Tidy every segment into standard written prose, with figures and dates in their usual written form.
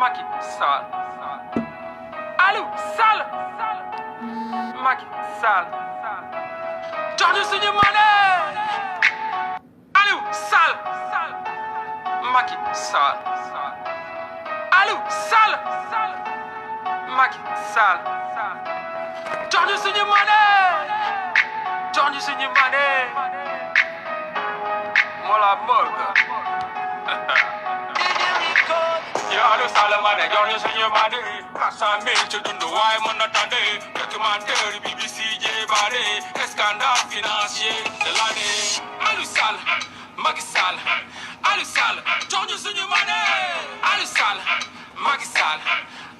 Macky Sall. Aliou Sall. Macky Sall. jox ñu suñu monnaie. Aliou Sall. Macky Sall. Aliou Sall. Macky Sall. jox ñu suñu monnaie. jox ñu suñu monnaie. Mola Morgan. Yo Aliou Sall mane jox ñu suñu monnaie. 400 000 ci dund waaye mën na tànde. Documentaire BBC jébaane. Scandale financier de l'année. Aliou Sall. Macky Sall. Aliou Sall. jox ñu suñu monnaie. Aliou Sall. Macky Sall.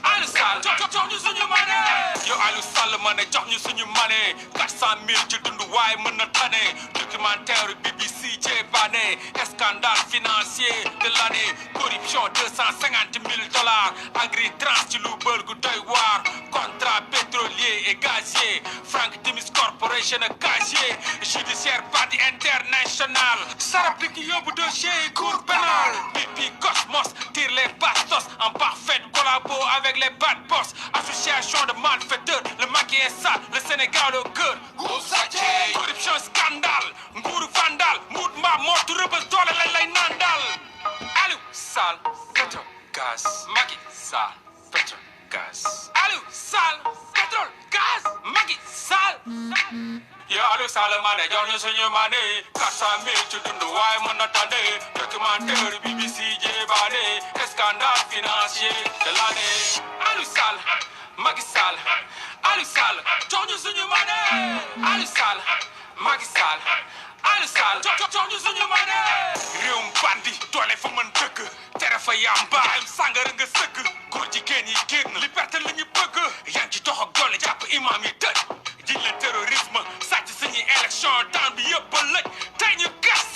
Aliou Sall. jox ñu suñu monnaie. Yo Aliou Sall mane jox ñu suñu monnaie. 400 000 ci dund waaye mën na tànde. Documentaire BBC jébaane. Scandale financier de l'année. Corruption $250 000. Agri-Trans ci lu bël gu doy waar. Contrat pétrolier et gazier. Frank Timis Corporation ak gazier. Judiciaire parti international. Sarapik yóbbu dossier cour pénal. BP Cosmos tire les bastos en parfaite collabo avec les bad boss. Association de malfaiteurs. Le Macky est sale, le Sénégal au cœur. Corruption scandale. Nguuru vandal. Mout ma mootu rëbës doole lañ lay nandal. Aliou Sall. Pétrole gaz. Macky Sall. Pétrole gaz. Aliou Sall. Pétrole gaz. Macky Sall. Yo Aliou Sall mane jox ñu suñu monnaie. 400 000 ci dund waaye mën na tànde. Documentaire BBC jébaane. Scandale financier de l'année. Aliou Sall. Macky Sall. Aliou Sall. jox ñu suñu monnaie. Aliou Sall. Macky Sall. Aliou Sall. jox ñu suñu monnaie. réewum bandi doole fa mën dëkk. tere fa yamba am sàngara nga sëkk. góor jigéen yi génn liberté la ñu bëgg. yaa ngi ci dox ak doole jàpp imam yi tëj. jiñ leen terrorisme sàcc suñuy élection temps bi yëpp a lëj. tey ñu gas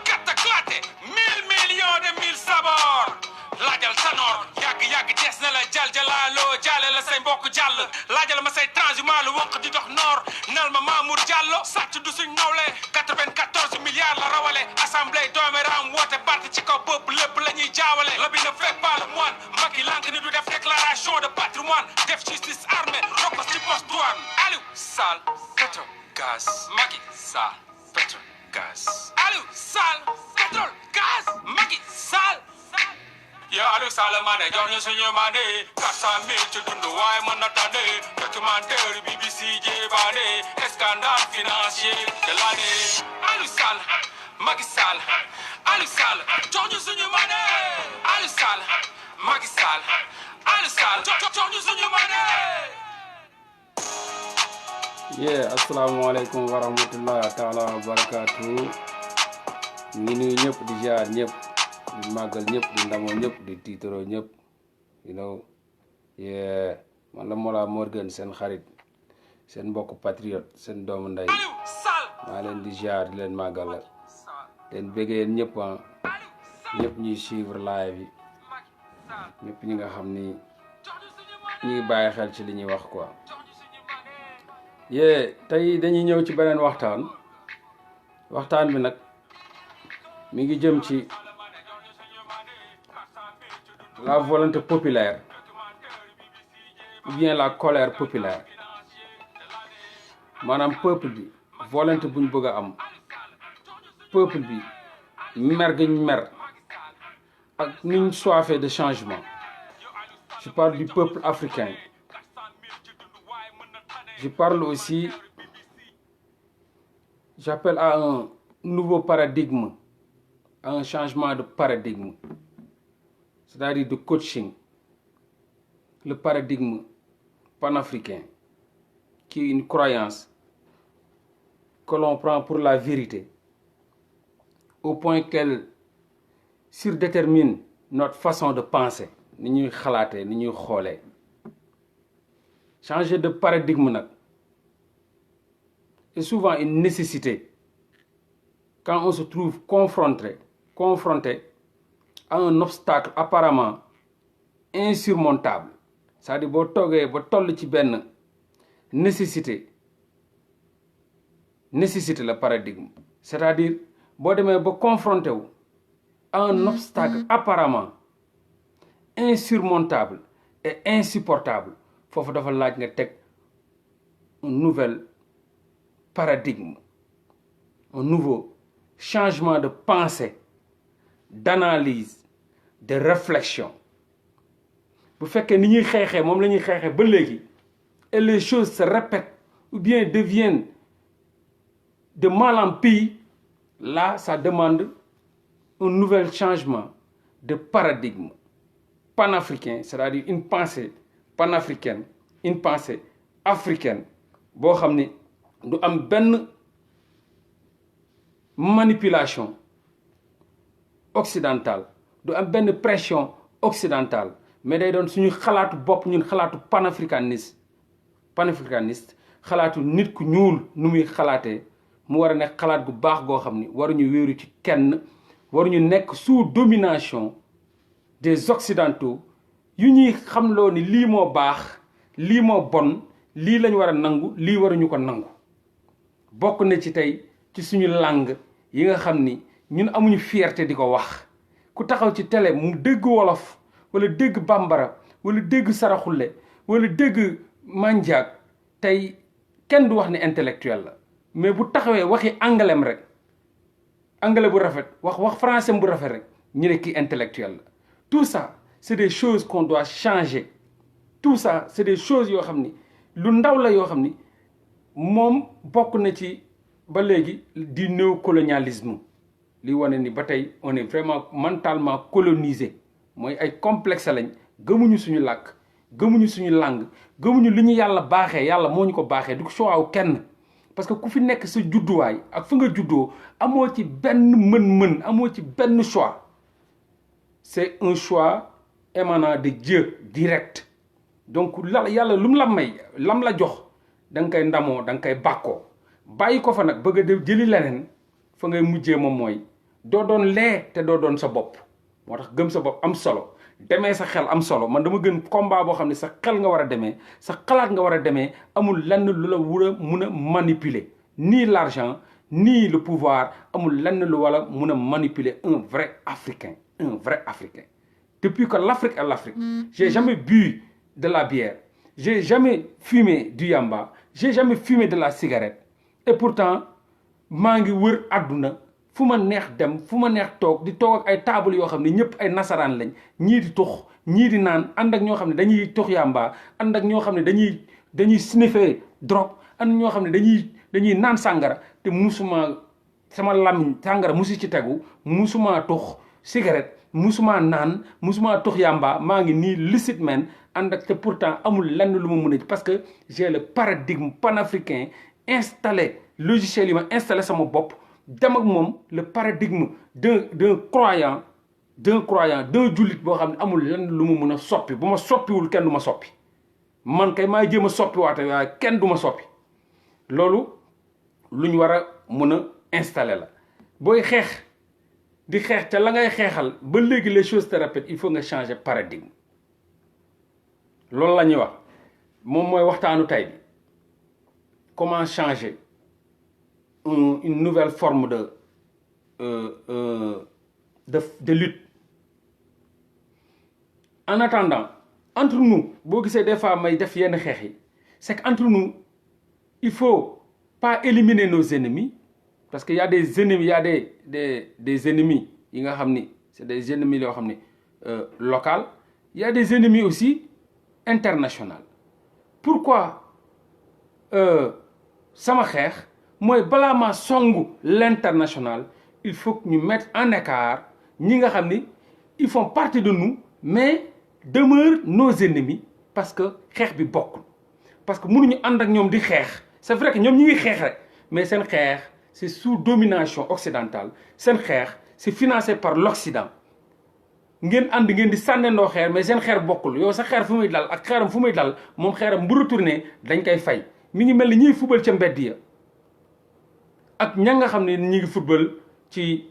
cataclaté 1000 millions de 1000 sabords. laajal Tanor yàgg des na la jaljalaaloo jaale la say mbokk jàll. laajal ma say transhumant lu wonq di dox noor. nal ma Mamour Diallo sàcc du suñ nawle. 94 milliards la rawale. assemblée dooméram woote parti ci kaw bopp lépp la ñuy jaawale. la bi ne fait pas le moine. Macky lank ni du def déclaration de patrimoine. def justice armée rokos ci poste douane. Aliou Sall. pétrole gaz. Macky Sall. pétrole gaz. Aliou Sall. pétrole gaz. Macky Sall. Yo Aliou Sall mane jox ñu suñu monnaie. 400 000 ci dund waaye mën na tànde. Documentaire BBC jébaane. Scandale financier de l'année. Aliou Sall. Macky Sall. Aliou Sall. jox ñu suñu monnaie. Aliou Sall. Macky Sall. Aliou Sall. jox ñu suñu monnaie. asalaamaaleykum wa rahmatullah taala wa barakaatu. ngi nuyu ñëpp di ziar ñëpp di màggal ñëpp di ndamoo ñëpp di tiitaroo ñëpp man la Mola Morgan seen xarit seen mbokk patriote seen doomu ndey maa leen di ziar di leen màggal leen bëggee yéen ñëpp ñëpp ñuy suivre live yi ñëpp ñi nga xam ni ñu ngi bàyyi xel ci li ñuy wax quoi. tey dañuy ñëw ci beneen waxtaan bi nag mi ngi jëm ci la volonté populaire ou bien la colère populaire maanaam peuple bi volonté bu ñu bëgg a am peuple bi mer gi ñu mer ak ni ñu soifé de changement. Je parle du peuple africain. Je parle aussi, j'appelle à un nouveau paradigme, à un changement de paradigme, c'est-à-dire de coaching, le paradigme panafricain, qui est une croyance que l'on prend pour la vérité, au point qu'elle surdétermine notre façon de penser, ni ñuy xalaatee ni ñuy xoolee. Changer de paradigme nag est souvent une nécessité quand on se trouve confronté à un obstacle apparemment insurmontable. C'est-à-dire boo toogee ba toll ci benn nécessité le paradigme. C'est-à-dire boo demee ba confronté wu à un obstacle apparemment insurmontable et insupportable foofu dafa laaj nga teg un nouvel paradigme, un nouveau changement de pensée, d'analyse, de réflexion. Bu fekkee ni ñuy xeexee moom la ñuy xeexee ba léegi et les choses se répètent ou bien deviennent de mal en pis, là ça demande un nouvel changement de paradigme panafricain, c'est-à-dire une pensée panafricaine, une pensée africaine boo xam ni du am benn manipulation occidentale, du am benn pression occidentale, mais day doon suñu xalaatu bopp ñun, xalaatu panafricaniste xalaatu nit ku ñuul nu muy xalaatee mu war a nekk xalaat gu baax goo xam ni waruñu wéeru ci kenn, waruñu nekk sous domination des occidentaux yu ñuy xamloo ni lii moo baax, lii moo bon, lii lañ war a nangu, lii waruñu ko nangu. Bokk na ci tey ci suñu langue yi nga xam ni ñun amuñu fierté di ko wax. Ku taxaw ci télé mu dégg wolof wala dégg bambara wala dégg saraxule wala dégg manjaak tey kenn du wax ne intellectuel la, mais bu taxawee waxi anglais rek, anglais bu rafet wax français bu rafet rek ñu ne kii intellectuel la. Tout ça c'est des choses qu'on doit changer. Tout ça c'est des choses yoo xam ni lu ndaw la yoo xam ni moom bokk na ci ba léegi du néocolonialisme li wane ni ba tey on est vraiment mentalement colonisé. Mooy ay complexe lañ, gëmuñu suñu làkk, gëmuñu suñu langue, gëmuñu li ñu yàlla baaxee, yàlla moo ñu ko baaxee du choix wu kenn. Parce que ku fi nekk sa judduwaay ak fa nga juddoo amoo ci benn mën-mën, amoo ci benn choix. C'est un choix émanant de Dieu direct. Donc yàlla lu mu la may, lam la jox da nga koy ndamoo, da nga koy bàkkoo. Bàyyi ko fa nag bëgg a def jëli leneen fa ngay mujjee moom mooy doo doon lee te doo doon sa bopp. Moo tax gëm sa bopp am solo, demee sa xel am solo. Man dama gën combat boo xam ne sa xel nga war a demee, sa xalaat nga war a demee, amul lenn lu la war a mun a manipuler. Ni l'argent, ni le pouvoir, amul lenn lu wala mun a manipuler un vrai Africain. Un vrai Africain. Depuis que l'Afrique est l'Afrique, j'ai jamais bu de la bière, j'ai jamais fumé du yamba, j'ai jamais fumé de la cigarette. Et pourtant maa ngi wër àdduna fu ma neex dem, fu ma neex toog di toog ak ay table yoo xam ne ñëpp ay nasaraan lañ, ñii di tux, ñii di naan, ànd ak ñoo xam ne dañuy tux yamba, ànd ak ñoo xam ne dañuy sniffer drogue, ànd ñoo xam ne dañuy naan sàngara te musuma sama lamiñ sàngara musu ci tegu, musuma tux cigarette, musuma naan, musuma tux yamba, maa ngi nii licite man ànd ak te pourtant amul lenn lu ma mën a parce que j'ai le paradigme panafricain installé, logiciel yi ma installé sama bopp dem ak moom le paradigme d'un croyant d'un jullit boo xam ne amul lenn lu ma mën a soppi. Bu ma soppiwul kenn du ma soppi, man kay maay jéem a soppi waate waaye kenn du ma soppi. Loolu lu ñu war a mën a installé la. Booy xeex di xeex ca la ngay xeexal ba léegi les choses te répètent, il faut nga changer paradigme. Loolu la ñuy wax moom mooy waxtaanu tey bi. Comment changer une nouvelle forme de lutte. En attendant, entre nous, boo gisee des fois may def yenn xeex yi, c'est qu'entre nous, il faut pas éliminer nos ennemis, parce qu'il y a des ennemis, il y a des ennemis yi nga xam ni c'est des ennemis yoo xam ni local. Il y a des ennemis aussi internationaux. Pourquoi sama xeex mooy balaa ma songu l'international, il faut que ñu mettre en écart ñi nga xam ni ils font partie de nous mais demeurent nos ennemis parce que xeex bi bokkul. Parce que mënuñu ànd ak ñoom di xeex. C'est vrai que ñoom ñi ngi xeex rek mais seen xeex c'est sous domination occidentale, seen xeex c'est financé par l'Occident. Ngeen ànd ngeen di sànnendoo xeer mais seen xeer bokkul. Yow sa xeer fu muy dal ak xeeram fu muy dal moom xeeram bu retourné dañ koy fay. Mi ngi mel ni ñuy football ca mbedd ya ak ña nga xam ne ñi ngi football ci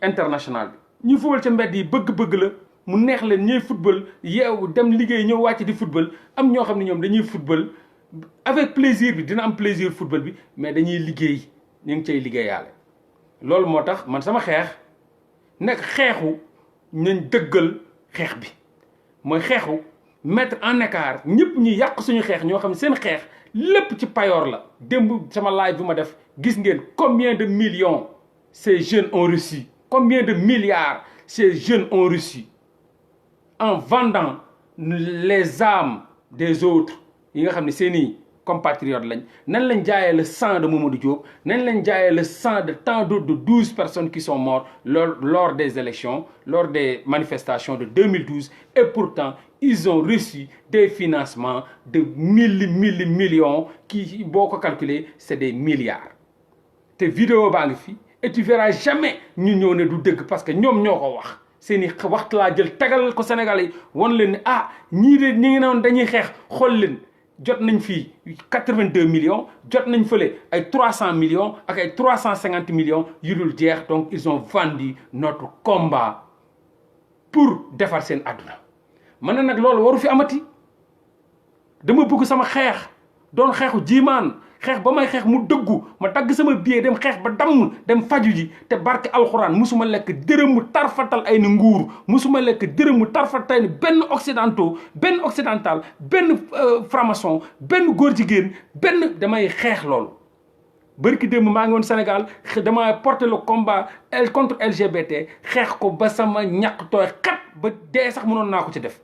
international bi. Ñuy football ca mbedd yi bëgg-bëgg la mu neex leen ñuy football yeewu dem liggéey ñëw wàcc di football. Am ñoo xam ne ñoom dañuy football avec plaisir bi, dina am plaisir football bi mais dañuy liggéey, ñu ngi cay liggéeyaale. Loolu moo tax man sama xeex nekk xeexu nañ dëggal xeex bi, mooy xeexu mettre en écart ñëpp ñi yàq suñu xeex ñoo xam ne seen xeex lépp ci payoor la démb sama live bu ma def gis ngeen combien de millions ces jeunes ont reçu combien de milliards ces jeunes ont reçu en vendant les âmes des autres yi nga xam ne seeni compatriotes lañ nañ lañ jaayee le sang de Mamadou Diop nañ lañ jaayee le sang de tant d'autres de 12 personnes qui sont mortes lors des élections lors des manifestations de 2012 et pourtant ils ont reçu des financements de millions qui boo ko calculer c'est des milliards te vidéo baa ngi fi et tu verras jamais ñu ñëw ne du dëgg parce que ñoom ñoo ko wax seeni waxtu laa jël tegal ko Sénégalais yi wan leen ne ah ñii de ñi ngi noon dañuy xeex xool leen jot nañ fii 82 millions jot nañ fële ay 300 millions ak ay 350 millions yu dul jeex donc ils ont vendu notre combat pour defar seen àdduna man na nag loolu waru fi amati dama bëgg sama xeex doon xeexu jiimaan xeex ba may xeex mu dëggu ma dagg sama billet dem xeex ba damm dem faju ji te barke alxuraan musuma lekk dërëm mu tarfatal ay ni nguur musuma lekk dërëm mu tarfatal ni benn occidental benn franc-maçon benn góor jigéen benn damay xeex loolu bërki démb maa ngi woon Sénégal dama porter le combat contre LGBT xeex ko ba sama ñàkk tooy xat ba dee sax mënoon naa ko ci def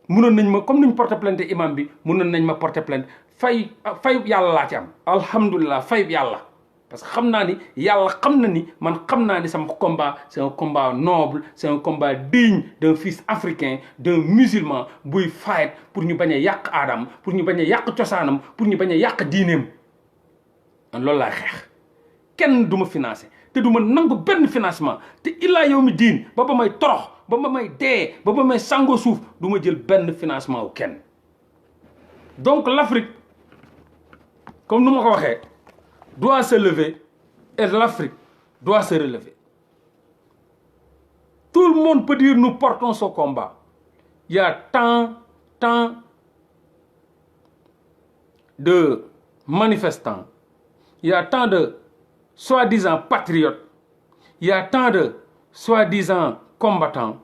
mënoon nañ ma comme niñ porter plainte imam bi mënoon nañ ma porter plainte fay yàlla laa ci am alhamdulilah fay yàlla parce que xam naa ni yàlla xam na ni man xam naa ni sama combat c'est un combat noble c'est un combat digne d'un fils africain d'un musulman buy fight pour ñu bañ a yàq aadam pour ñu bañ a yàq cosaanam pour ñu bañ a yàq diineem man loolu laa xeex kenn du ma financé te du ma nangu benn financement te illaa yow mi diin ba may torox ba may dee ba may sangoo suuf du ma jël benn financement wu kenn donc l'Afrique comme nu ma ko waxee doit se lever et l'Afrique doit se relever tout le monde peut dire nous portons ce combat il y a tant de manifestants il y a tant de soi-disant patriotes il y a tant de soi-disant combattants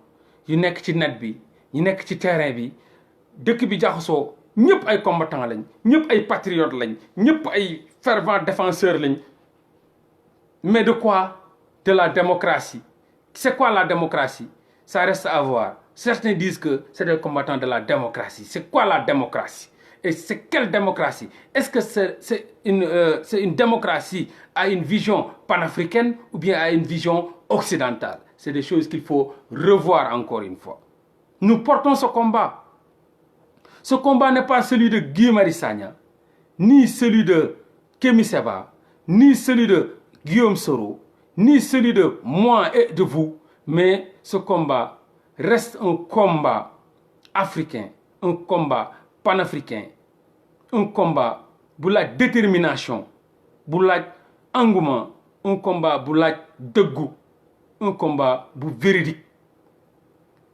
yu nekk ci net bi yu nekk ci terrain bi dëkk bi jaxasoo ñëpp ay combattants lañ ñëpp ay patriotes lañ ñëpp ay fervents défenseurs lañ mais de quoi? De la démocratie. C'est quoi la démocratie? Ça reste à voir. Certains disent que c'est des combattants de la démocratie. C'est quoi la démocratie? Et c'est quelle démocratie? Est-ce que c'est une démocratie à une vision panafricaine ou bien à une vision occidentale? C'est des choses qu'il faut revoir encore une fois. Nous portons ce combat. Ce combat n'est pas celui de Guy Marius Sagna, ni celui de Kémi Séba, ni celui de Guillaume Soro, ni celui de moi et de vous, mais ce combat reste un combat africain, un combat panafricain, un combat pour la détermination, pour l'engouement, un combat pour la dëggu, un combat pour véridique,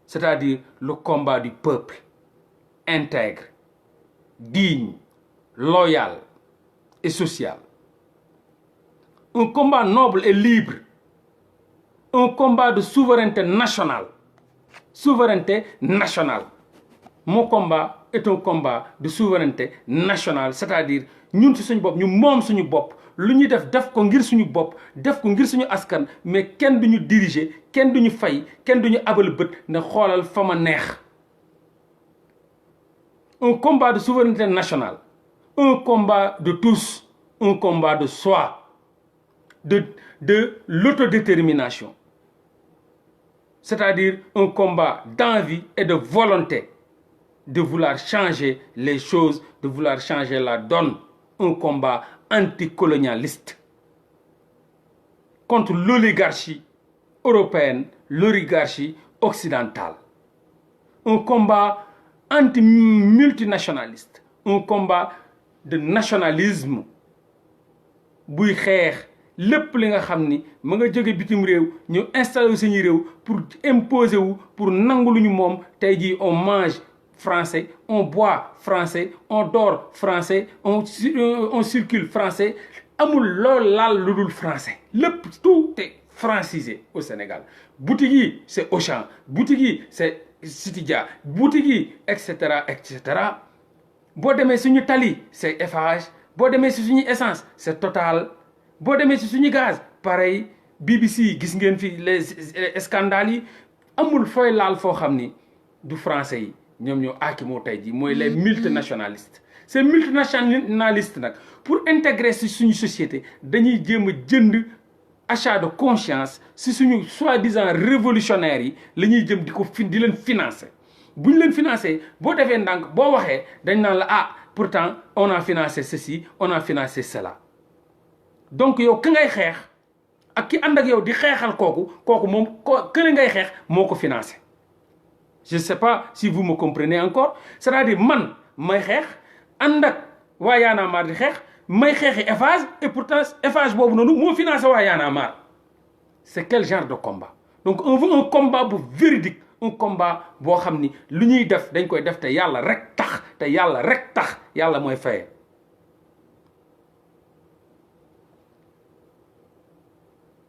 c'est-à-dire le combat du peuple intègre, digne, loyal et social. Un combat noble et libre, un combat de souveraineté nationale. Souveraineté nationale. Mon combat est un combat de souveraineté nationale, c'est-à-dire ñun ci suñu bopp ñu moom suñu bopp lu ñuy def ko ngir suñu bopp def ko ngir suñu askan mais kenn duñu diriger kenn duñu fay kenn duñu abal bët ne xoolal fa ma neex. Un combat de souveraineté nationale, un combat de tous, un combat de soi, de l'autodétermination. C'est-à-dire un combat d'envie et de volonté de vouloir changer les choses, de vouloir changer la donne. Un combat anticolonialiste contre l'oligarchie européenne, l'oligarchie occidentale. Un combat anti-multinationaliste, un combat de nationalisme buy xeex lépp li nga xam ni ma nga jóge bitim réew ñu installé wu suñu réew pour imposer wu pour nangu lu ñu moom tey jii on mange français on boit français on dort français on circule français amul lool laal lu dul français lépp tout est francisé au Sénégal boutique yi c'est Auchan boutique yi c'est Citydia boutique yi et cetera et cetera boo demee suñu tali c'est Eiffage boo demee si suñu essence c'est Total boo demee si suñu gaz pareil BBC gis ngeen fi les scandales yi amul fooy laal foo xam ni du français yi ñoom ñoo aakimoo tey ji mooy les multinationalistes ces multinationalistes nag pour intégrer si suñu société dañuy jéem a jënd achat de conscience si suñu soi-disant révolutionnaires yi la ñuy jëm di leen financer bu ñu leen financer boo defee ndànk boo waxee dañ naan la ah pourtant on a financé ceci on a financé cela donc yow ki ngay xeex ak ki ànd ak yow di xeexal kooku moom kële ngay xeex moo ko financé je sais pas si vous me comprenez encore c'est-à-dire man may xeex ànd ak waa Y'en a marre di xeex may xeexi Eiffage et pourtant Eiffage boobu noonu moo financé waa Y'en a marre c'est quel genre de combat donc on veut un combat bu véridique un combat boo xam ni lu ñuy def dañ koy def te yàlla rek tax te yàlla rek tax yàlla mooy faye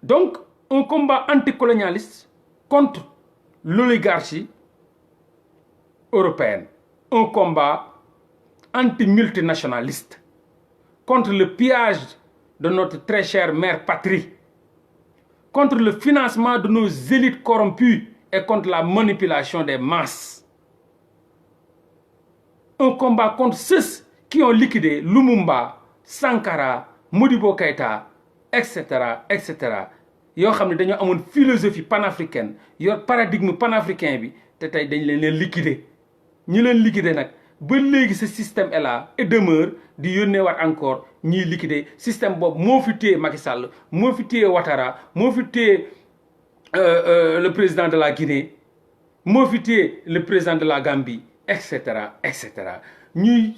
donc un combat anticolonialiste contre l'oligarchie européenne un combat anti-multinationaliste contre le pillage de notre très chère mère patrie, contre le financement de nos élites corrompues et contre la manipulation des masses. Un combat contre ceux qui ont liquidé Lumumba, Sankara, Modibo Keïta, etc., etc. yoo xam ne dañoo amoon philosophie panafricaine yor paradigme panafricain bi te tey dañ leen liquider ñi leen liquider nag ba léegi ce système est là et demeure di yónneewaat encore ñiy liquider système boobu moo fi téye Macky Sall moo fi téye Ouattara moo fi téye le président de la Guinée moo fi téye le président de la Gambie et cetera et cetera ñuy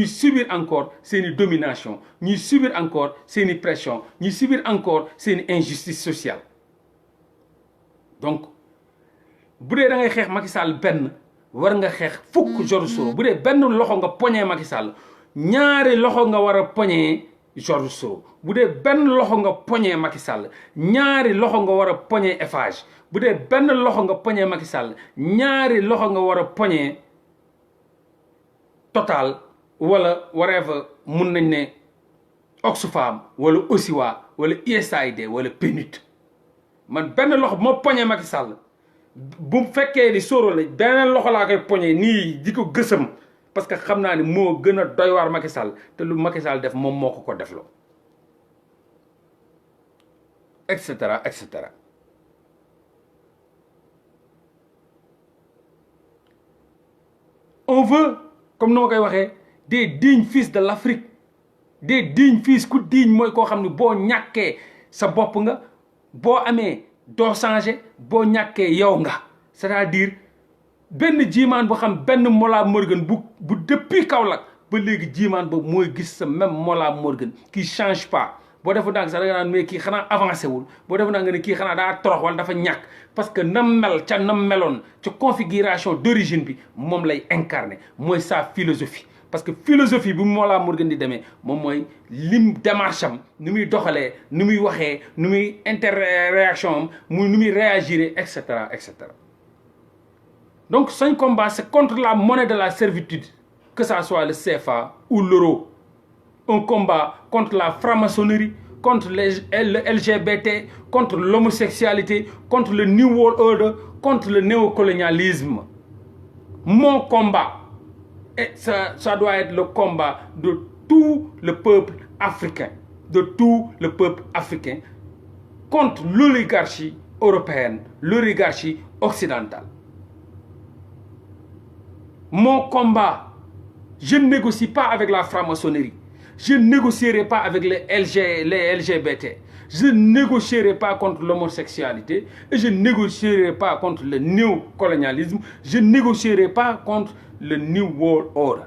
subir encore seeni domination ñuy subir encore seeni pression ñuy subir encore seeni injustice sociale donc bu dee da ngay xeex Macky Sall benn war nga xeex fukk Georges Soros bu dee benn loxo nga poñee Macky Sall ñaari loxo nga war a poñee Georges Soros bu dee benn loxo nga poñee Macky Sall ñaari loxo nga war a poñee Eiffage bu dee benn loxo nga poñee Macky Sall ñaari loxo nga war a poñee Total wala whatever mun nañ ne Oxfam wala Osiwa wala USAID wala PNUD man benn loxo bu ma poñee Macky Sall bu fekkee ni Soros la beneen loxo laa koy poñee nii di ko gësam parce que xam naa ni moo gën a doy waar Macky Sall te lu Macky Sall def moom moo ko defloo et cetera et cetera on veut comme ni ma koy waxee des dignes fils de l'Afrique des dignes fils ku digne mooy koo xam ne boo ñàkkee sa bopp nga boo amee doo changé boo ñàkkee yow nga c'est-à-dire benn jiimaan boo xam benn Mollah Morgun bu depuis Kaolack ba léegi jiimaan boobu mooy gis sa même Mollah Morgun qui change pas boo defu daang sax da nga naan mais kii xanaa avancé wul boo defu daang nga ne kii xanaa daa torox wala dafa ñàkk parce que nam mel ca nam meloon ca configuration d'origine bi moom lay incarné mooy sa philosophie parce que philosophie bi Mollah Morgun di demee moom mooy lim démarche am ni muy doxalee ni muy waxee ni muy interréaction am ni muy réagir et cetera et cetera donc son combat c'est contre la monnaie de la servitude que ça soit le CFA ou l'euro un combat contre la franc-maçonnerie contre le LGBT contre l'homosexualité contre le New World Order contre le néocolonialisme mon combat et ça doit être le combat de tout le peuple africain contre l'oligarchie européenne l'oligarchie occidentale mon combat je ne négocie pas avec la franc-maçonnerie je ne négocierai pas avec les LGBT je ne négocierai pas contre l'homosexualité et je ne négocierai pas contre le néocolonialisme je ne négocierai pas contre le New World Order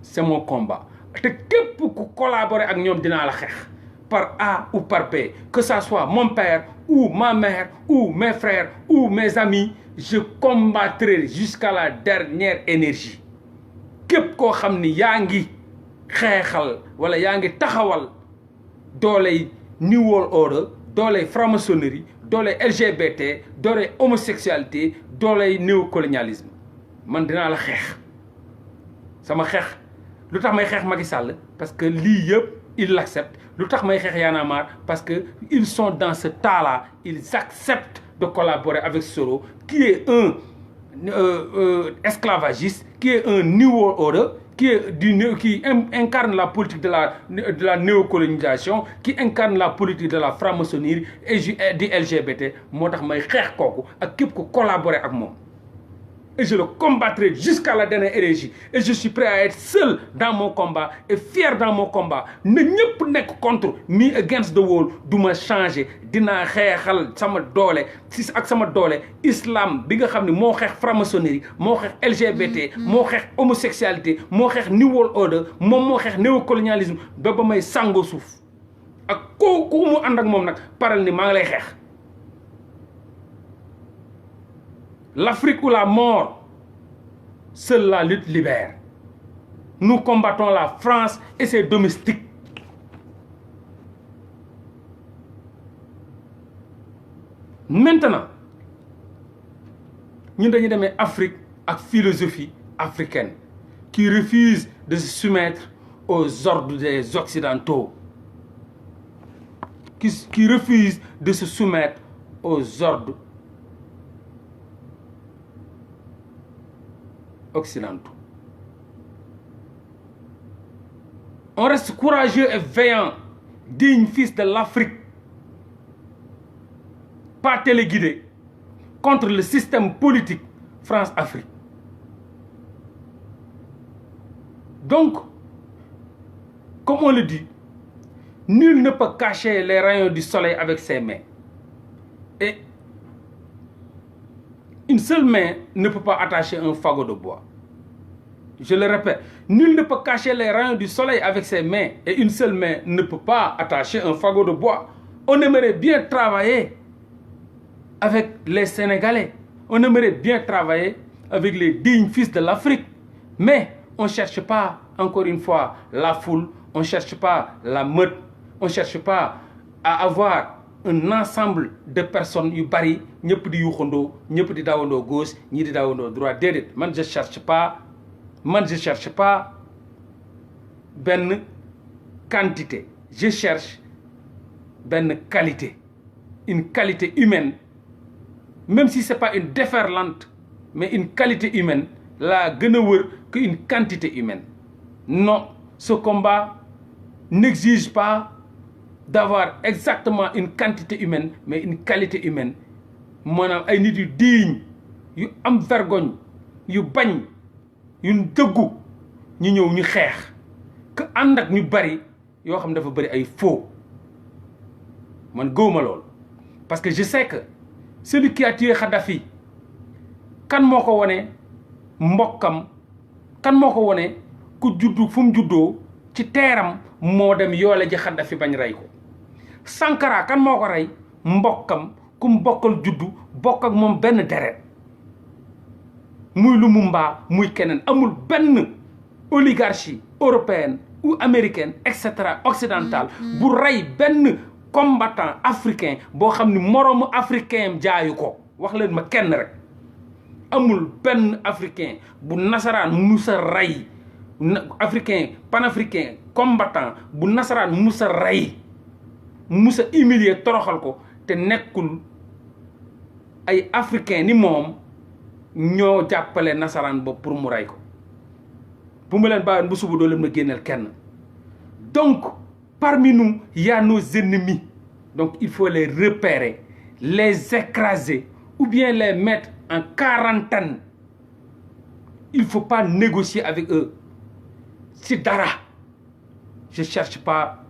c'est mon combat te képp ku collaborer ak ñoom dinaa la xeex par A ou par B que ça soit mon père ou ma mère ou mes frères ou mes amis je combattrai jusqu'à la dernière énergie képp koo xam ni yaa ngi xeexal wala yaa ngi taxawal dooley New World Order dooley franc-maçonnerie dooley LGBT dooley homosexualité dooley néocolonialisme man dinaa la xeex sama xeex lu tax may xeex Macky Sall parce que lii yëpp il l'accepte lu tax may xeex Y'en a marre parce que ils sont dans ce tas-là ils acceptent de collaborer avec Soros qui est un esclavagiste qui est un New World Order qui incarne la politique de la néocolonisation qui incarne la politique de la franc-maçonnerie et du LGBT moo tax may xeex kooku ak képp ko collaborer ak moom et je le combattrai jusqu'à la dernière énergie et je suis prêt à être seul dans mon combat et fier dans mon combat na ñëpp nekk contre me against the wall du ma changer dinaa xeexal sama doole si ak sama doole islam bi nga xam ne moo xeex franc-maçonnerie moo xeex LGBT moo xeex homosexualité moo xeex New World Order moom moo xeex néocolonialisme ba may sàngoo suuf ak ku mu ànd ak moom nag paral ni maa ngi lay xeex l'Afrique ou la mort, seule la lutte libère. Nous combattons la France et ses domestiques. Maintenant, nous avons une Afrique avec philosophie africaine qui refuse de se soumettre aux ordres des Occidentaux. Qui refuse de se soumettre aux ordres occidentaux. On reste courageux et vaillant, digne fils de l'Afrique, pas téléguidé, contre le système politique France-Afrique. Donc, comme on le dit, nul ne peut cacher les rayons du soleil avec ses mains. Et une seule main ne peut pas attacher un fagot de bois. Je le répète, nul ne peut cacher les rayons du soleil avec ses mains et une seule main ne peut pas attacher un fagot de bois. On aimerait bien travailler avec les Sénégalais. On aimerait bien travailler avec les dignes fils de l'Afrique. Mais on ne cherche pas, encore une fois, la foule. On ne cherche pas la meute. On ne cherche pas à avoir un ensemble de personnes yu bari ñëpp di yuuxandoo ñëpp di dawandoo gauche ñii di dawandoo droite déedéet man je cherche pas benn quantité je cherche benn qualité une qualité humaine même si c'est pas une déferlante mais une qualité humaine laa gën a wër que une quantité humaine non ce combat n'exige pas d'avoir exactement une quantité humaine mais une qualité humaine maanaam ay nit yu digne yu am vergogne yu bañ yu dëggu ñu ñëw ñu xeex que ànd ak ñu bari yoo xam dafa bari ay faux man gëwuma lool parce que je sais que celui qui a tué Kadhafi kan moo ko wone mbokkam kan moo ko wone ku juddu fu mu juddoo ci teeram moo dem yoole ji Kadhafi bañ rey ko Sankara kan moo ko rey mbokkam ku mu bokkal juddu bokk ak moom benn deret muy Lumumba muy keneen amul benn oligarchie européenne ou américaine et cetera occidentale bu rey benn combattant africain boo xam ni moroomu africain jaayu ko wax leen ma kenn rek amul benn africain bu nasaraan musa rey africain panafricain combattant bu nasaraan musa rey musa humilier toroxal ko te nekkul ay africain ni moom ñoo jàppale nasaraan ba pour mu rey ko bu ma leen bàyyoon bu suba doo leen ma génneel kenn donc parmi nous il y a nos ennemis donc il faut les repérer les écraser ou bien les mettre en quarantaine il faut pas négocier avec eux ci dara je cherche pas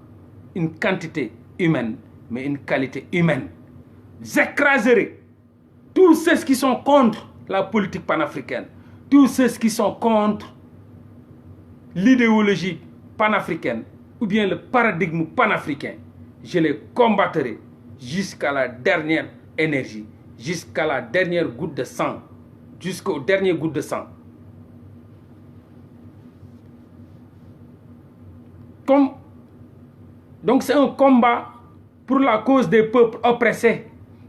une quantité humaine mais une qualité humaine j'écraserai tous ceux qui sont contre la politique panafricaine tous ceux qui sont contre l'idéologie panafricaine ou bien le paradigme panafricain je les combattrai jusqu'à la dernière énergie jusqu'à la dernière goutte de sang jusqu'au dernier goutte de sang donc c'est un combat pour la cause des peuples oppressés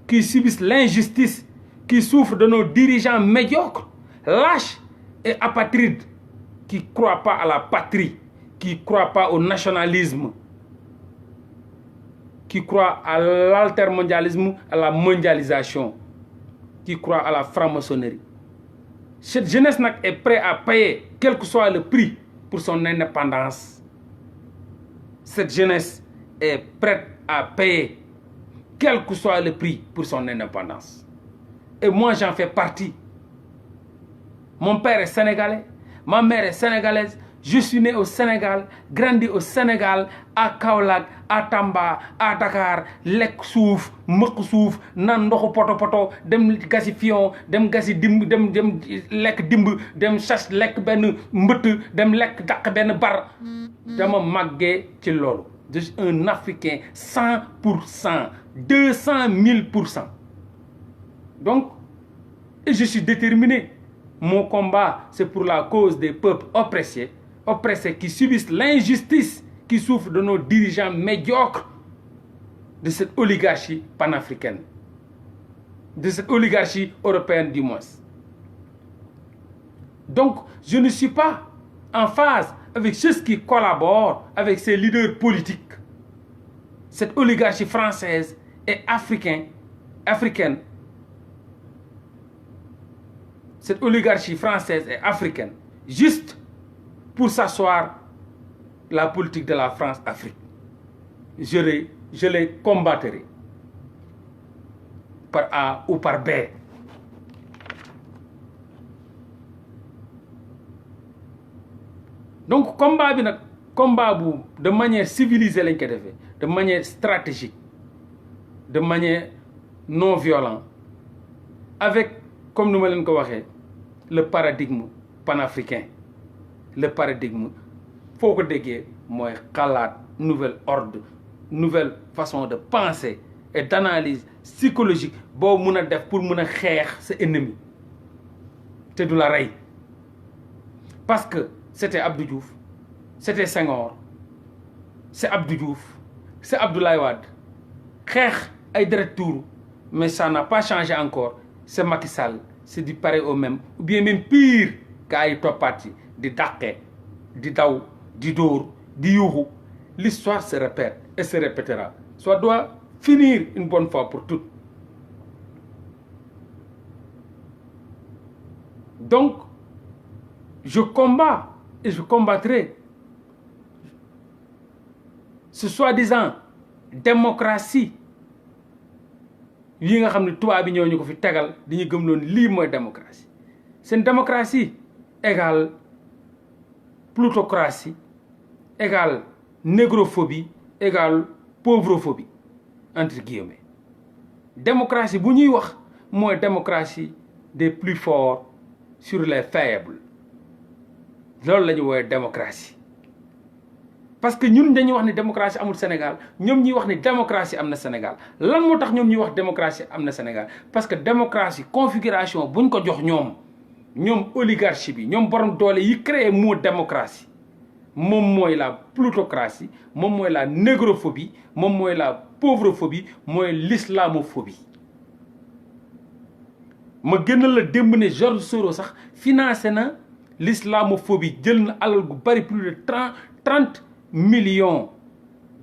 qui subissent l'injustice, qui souffrent de nos dirigeants médiocres, lâches et apatrides, qui ne croient pas à la patrie, qui ne croient pas au nationalisme, qui croient à l'altermondialisme, à la mondialisation, qui croient à la franc-maçonnerie. Cette jeunesse est prête à payer, quel que soit le prix, pour son indépendance. Cette jeunesse est prête à payer, quel que soit le prix, pour son indépendance. Et moi, j'en fais partie. Mon père est sénégalais, ma mère est sénégalaise, je suis né au Sénégal, grandi au Sénégal, à Kaolack, à Tamba, à Dakar, lekk suuf, mëq suuf, nan ndoxu poto poto, dem gasi fion, dem gasi dimb, dem lekk dimb, dem chasse lekk benn mbëtt, dem lekk dàq benn bar. Dama màggee ci loolu. Je suis un Africain 100%, 200 000%. Donc, et je suis déterminé. Mon combat, c'est pour la cause des peuples oppressés qui subissent l'injustice, qui souffrent de nos dirigeants médiocres, de cette oligarchie panafricaine, de cette oligarchie européenne du moins. Donc, je ne suis pas en phase avec ceux qui collaborent avec ces leaders politiques. Cette oligarchie française et africaine, cette oligarchie française et africaine, juste pour s'asseoir la politique de la France-Afrique. Je les combattrai par A ou par B. Donc, combat de manière civilisée, de manière stratégique, de manière non violente, avec, comme nous l'avons dit, le paradigme panafricain. Le paradigme, il faut que moi, nouvel ordre, nouvelle façon de penser et d'analyse psychologique pour ses ennemis. C'est de la raille. Parce que c'était Abdou Diouf, c'était Senghor, c'est Abdou Diouf, c'est Abdoulaye Wade. Kheikh ay direct tour, mais ça n'a pas changé encore. C'est Macky Sall, c'est du pareil au même, ou bien même pire qu'à top parti, di dàqe, di daw, di dóor, di yuuxu. L'histoire se répète et se répétera. Ça doit finir une bonne fois pour toutes. Donc, je combats et je combattrai ce soi-disant démocratie yi nga xam ne tubaab bi ñoo ñu ko fi tegal dañuy gëm loon lii mooy démocratie. Seen démocratie égale plutocratie égale négrophobie égale pauvrophobie entre guillemets. Démocratie bu ñuy wax mooy démocratie des plus forts sur les faibles. loolu la ñu woowee démocratie. Parce que ñun dañuy wax ni démocratie amul Sénégal ñoom ñuy wax ni démocratie am na Sénégal lan moo tax ñoom ñuy wax démocratie am na Sénégal parce que démocratie configuration buñ ko jox ñoom oligarchie bi ñoom borom doole yi créé mot démocratie moom mooy la plutocratie moom mooy la négrophobie moom mooy la pauvrophobie mooy l'islamophobie. ma gënal la démb ne Georges Soros sax financé na l'islamophobie jël na alal gu bari plus de 30 millions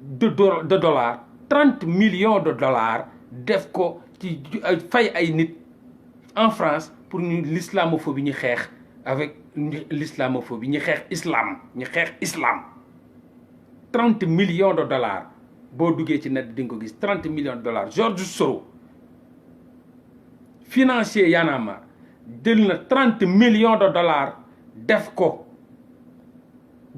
de dollars 30 millions de dollars def ko ci fay ay nit en France pour ñu l'islamophobie ñu xeex avec l'islamophobie ñu xeex islam 30 millions de dollars boo duggee ci net di nga ko gis 30 millions de dollars. Georges Soros financier Y'en a marre jël na 30 millions de dollars def ko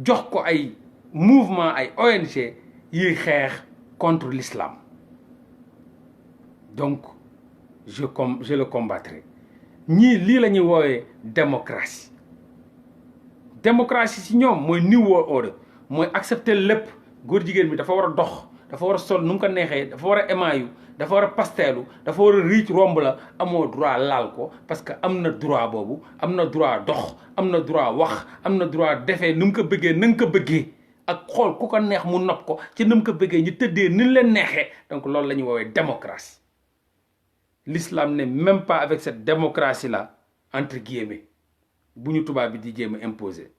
jox ko ay mouvement ay ONG yi xeex contre l'islam. Donc je le combattrai. ñii lii la ñuy woowee démocratie. Démocratie si ñoom mooy new world order mooy accepter lépp. góor jigéen bi dafa war a dox dafa war a sol nu mu ko neexee dafa war a émaillu dafa war a pasteelu dafa war a riic romb la amoo droit laal ko parce que am na droit boobu am na droit dox am na droit wax am na droit defee nu mu ko bëggee na nga ko bëggee ak xool ku ko neex mu nopp ko ci nu mu ko bëggee ñu tëddee ni leen neexee. Donc loolu la ñuy woowee démocratie. l'islam n'est même pas avec cette démocratie là entre guillemets bu ñu tubaab bi di jéem a imposer.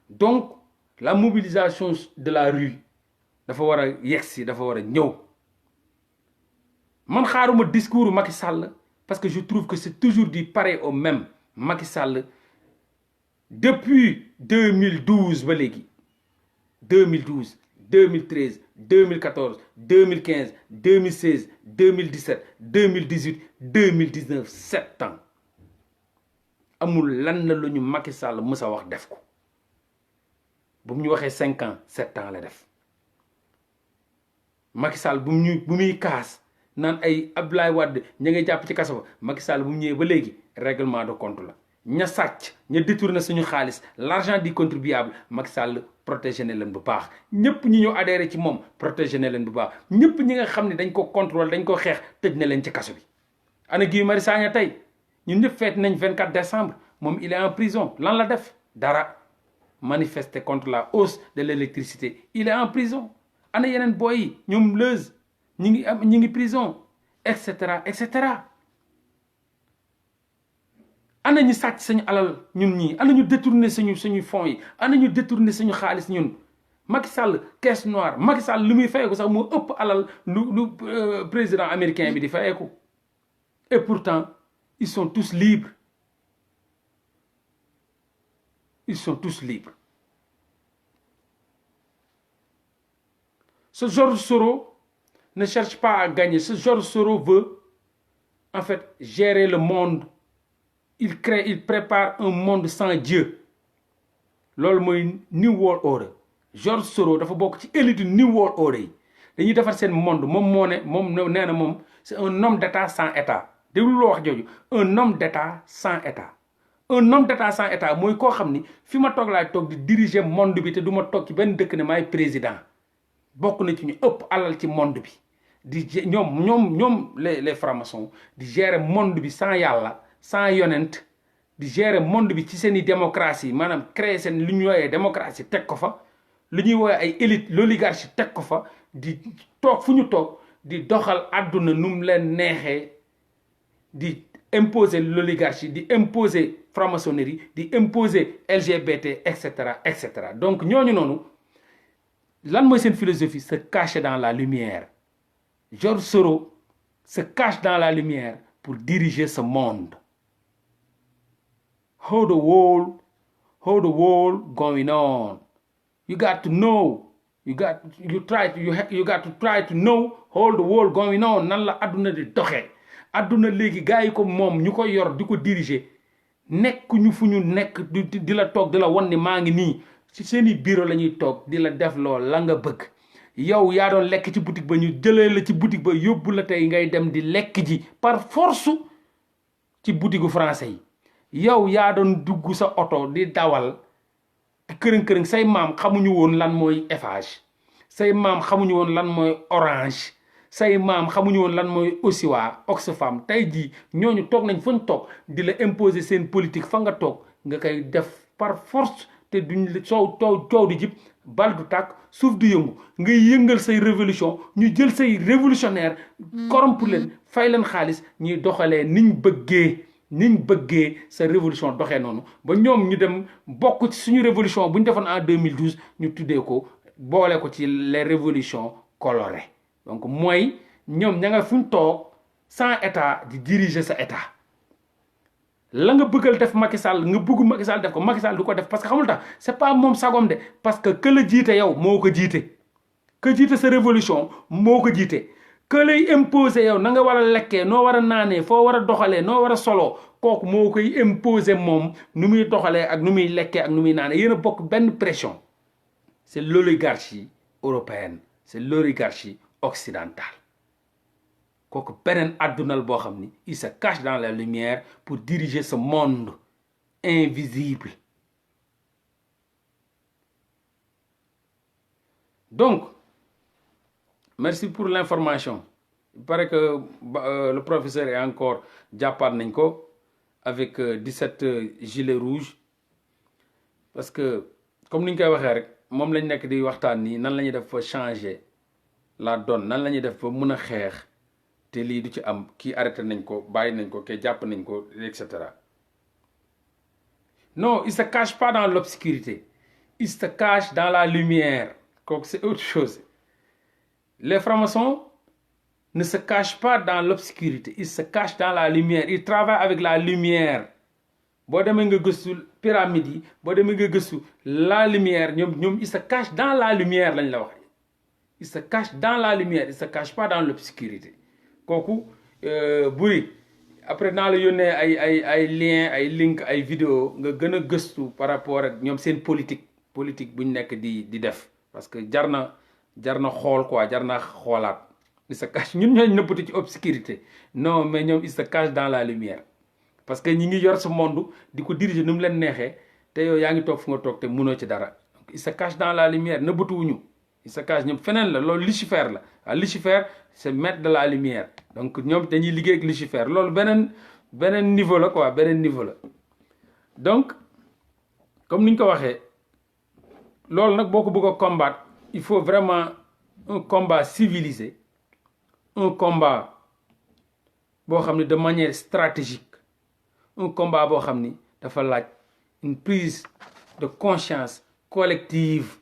Donc la mobilisation de la rue dafa war a yegsi dafa war a ñëw man xaaruma discours Macky Sall parce que je trouve que c'est toujours du pareil au même. Macky Sall depuis 2012 ba léegi 2012 2013 2014 2015 2016 2017 2018 2019 7 ans amul lan la ñu Macky Sall mës a wax def ko bu mu ñu waxee 5 ans 7 ans la def Macky Sall bu muy kaas naan ay Abdoulaye Wade ña ngay jàpp ci kaso ba Macky Sall bu mu ñëwee ba léegi règlement de compte la ña sàcc ña détourné suñu xaalis l'argent du contribuable Macky Sall protégé na leen bu baax ñëpp ñi ñëw adhéré ci moom protégé na leen bu baax ñëpp ñi nga xam ne dañ ko contrôle dañ ko xeex tëj na leen ci kaso bi. ana Guy Marius Sagna tey ñun ñëpp feet nañ 24 décembre moom il est en prison lan la def dara manifester contre la hausse de l'électricité il est en prison. ana yeneen boy yi ñoom Leuz ñi ngi prison et cetera et cetera. ana ñu sàcc suñu alal ñun ñii ana ñu détourné suñu fonds yi ana ñu détourné suñu xaalis ñun Macky Sall caisse noire Macky Sall lu muy fayeeku sax moo ëpp alal lu président américain bi di fayeeku et pourtant ils sont tous libres ce Georges Soros ne cherche pas à gagner ce Georges Soros veut en fait gérer le monde. Il prépare un monde sans Dieu loolu mooy New World Order George Soros dafa bokk ci élite New World Order yi dañuy defar seen monde moom nee na moom c'est un homme d'état sans état déglu loo wax jooju un homme d'état sans état un homme d'état sans état mooy koo xam ni fi ma toog laay toog di diriger monde bi te du ma toog ci benn dëkk ne maay président bokk na ci ñu ëpp alal ci monde bi di ñoom les francs-maçons di gérer monde bi sans yàlla sans yonent di gérer monde bi ci seen i démocratie maanaam créer seen lu ñuy woowee démocratie teg ko fa lu ñuy woowee ay élite l'oligarchie teg ko fa di toog fu ñu toog di doxal àdduna nu mu leen neexee di imposer l'oligarchie di imposer franc-maçonnerie di imposer LGBT et cetera donc ñooñu noonu lan mooy seen philosophie se cacher dans la lumière Georges Soros se cache dans la lumière pour diriger ce monde. How the world going on. You got to know. You got to try to know how the world going on. Nan la adduna di doxee. Adduna léegi gars yi ko moom ñu ko yor di ko diriger nekk ñu fu ñu nekk di la toog di la wan ni maa ngi nii ci seeni bureau la ñuy toog di la def lool la nga bëgg. yow yaa doon lekk ci boutique ba ñu jëlee la ci boutique ba yóbbu la tey ngay dem di lekk ji par force ci boutique français yi yow yaa doon dugg sa oto di dawal di kërëng-kërëng say maam xamuñu woon lan mooy Eiffage say maam xamuñu woon lan mooy Orange say maam xamuñu woon lan mooy Osiwa Oxfam tey jii ñooñu toog nañ fañ toog di la imposer seen politique fa nga toog nga koy def par force te duñ coow di jib bal du tàkk suuf du yëngu ngay yëngal say révolution ñu jël say révolutionnaire corrompre leen fay leen xaalis ñuy doxalee niñ bëggee sa révolution doxee noonu ba ñoom ñu dem bokk ci suñu révolution bu ñu defoon en 2012 ñu tuddee ko boole ko ci les révolutions colorées donc mooy ñoom ña nga fu ñu toog sans état di diriger sa état la nga bëggal def Macky Sall nga bëgg Macky Sall def ko Macky Sall du ko def parce que xamul tax c'est pas moom sagom de parce que la jiite yow moo ko jiite que jiite sa révolution moo ko jiite que lay imposer yow na nga war a lekkee noo war a naanee foo war a doxalee noo war a soloo kooku moo koy imposer moom nu muy doxalee ak nu muy lekkee ak nu muy naanee yéen a bokk benn pression c'est l'oligarchie européenne c'est l'oligarchie occidentale kooku beneen addunal boo xam ni il se cache dans la lumière pour diriger ce monde invisible donc merci pour l'information il paraît que le professeur est encore jàppaat nañ ko avec 17 gilets rouges parce que comme ni ñu koy waxee rek moom lañ nekk di waxtaan nii nan la ñuy def fa changer la donne nan la ñuy def fa mën a xeex te lii du ci am kii arrêté nañ ko bàyyi nañ ko ke jàpp nañ ko et cetera non il se cache pas dans l'obscurité il se cache dans la lumière kooku c'est autre chose les francs-maçons ne se cachent pas dans l'obscurité ils se cachent dans la lumière ils travaillent avec la lumière boo demee nga gëstu pyramide yi boo demee nga gëstu la lumière ñoom ils se cachent dans la lumière lañ la wax ils se cachent dans la lumière ils se cachent pas dans l'obscurité kooku buri après naa la yónnee ay lien ay link ay vidéo nga gën a gëstu par rapport ak ñoom seen politique bu ñu nekk di def parce que jar na xool quoi jar na xoolaat ils se cachent ñun ñooy nëbbatu ci obscurité non mais ñoom ils se cachent dans la lumière parce que ñi ngi yor sa monde di ko diriger nu mu leen neexee te yow yaa ngi toog fu nga toog te munoo ci dara donc ils se cachent dans la lumière nëbbatuwuñu ils se cachent ñoom feneen la loolu Lucifer la waaw Lucifer c'est maître de la lumière donc ñoom dañuy liggéey ak Lucifer loolu beneen niveau la quoi beneen niveau la donc comme ni ñu ko waxee loolu nag boo ko bëgg a combattre il faut vraiment un combat civilisé un combat boo xam ne de manière stratégique un combat boo xam ni dafa laaj une prise de conscience collective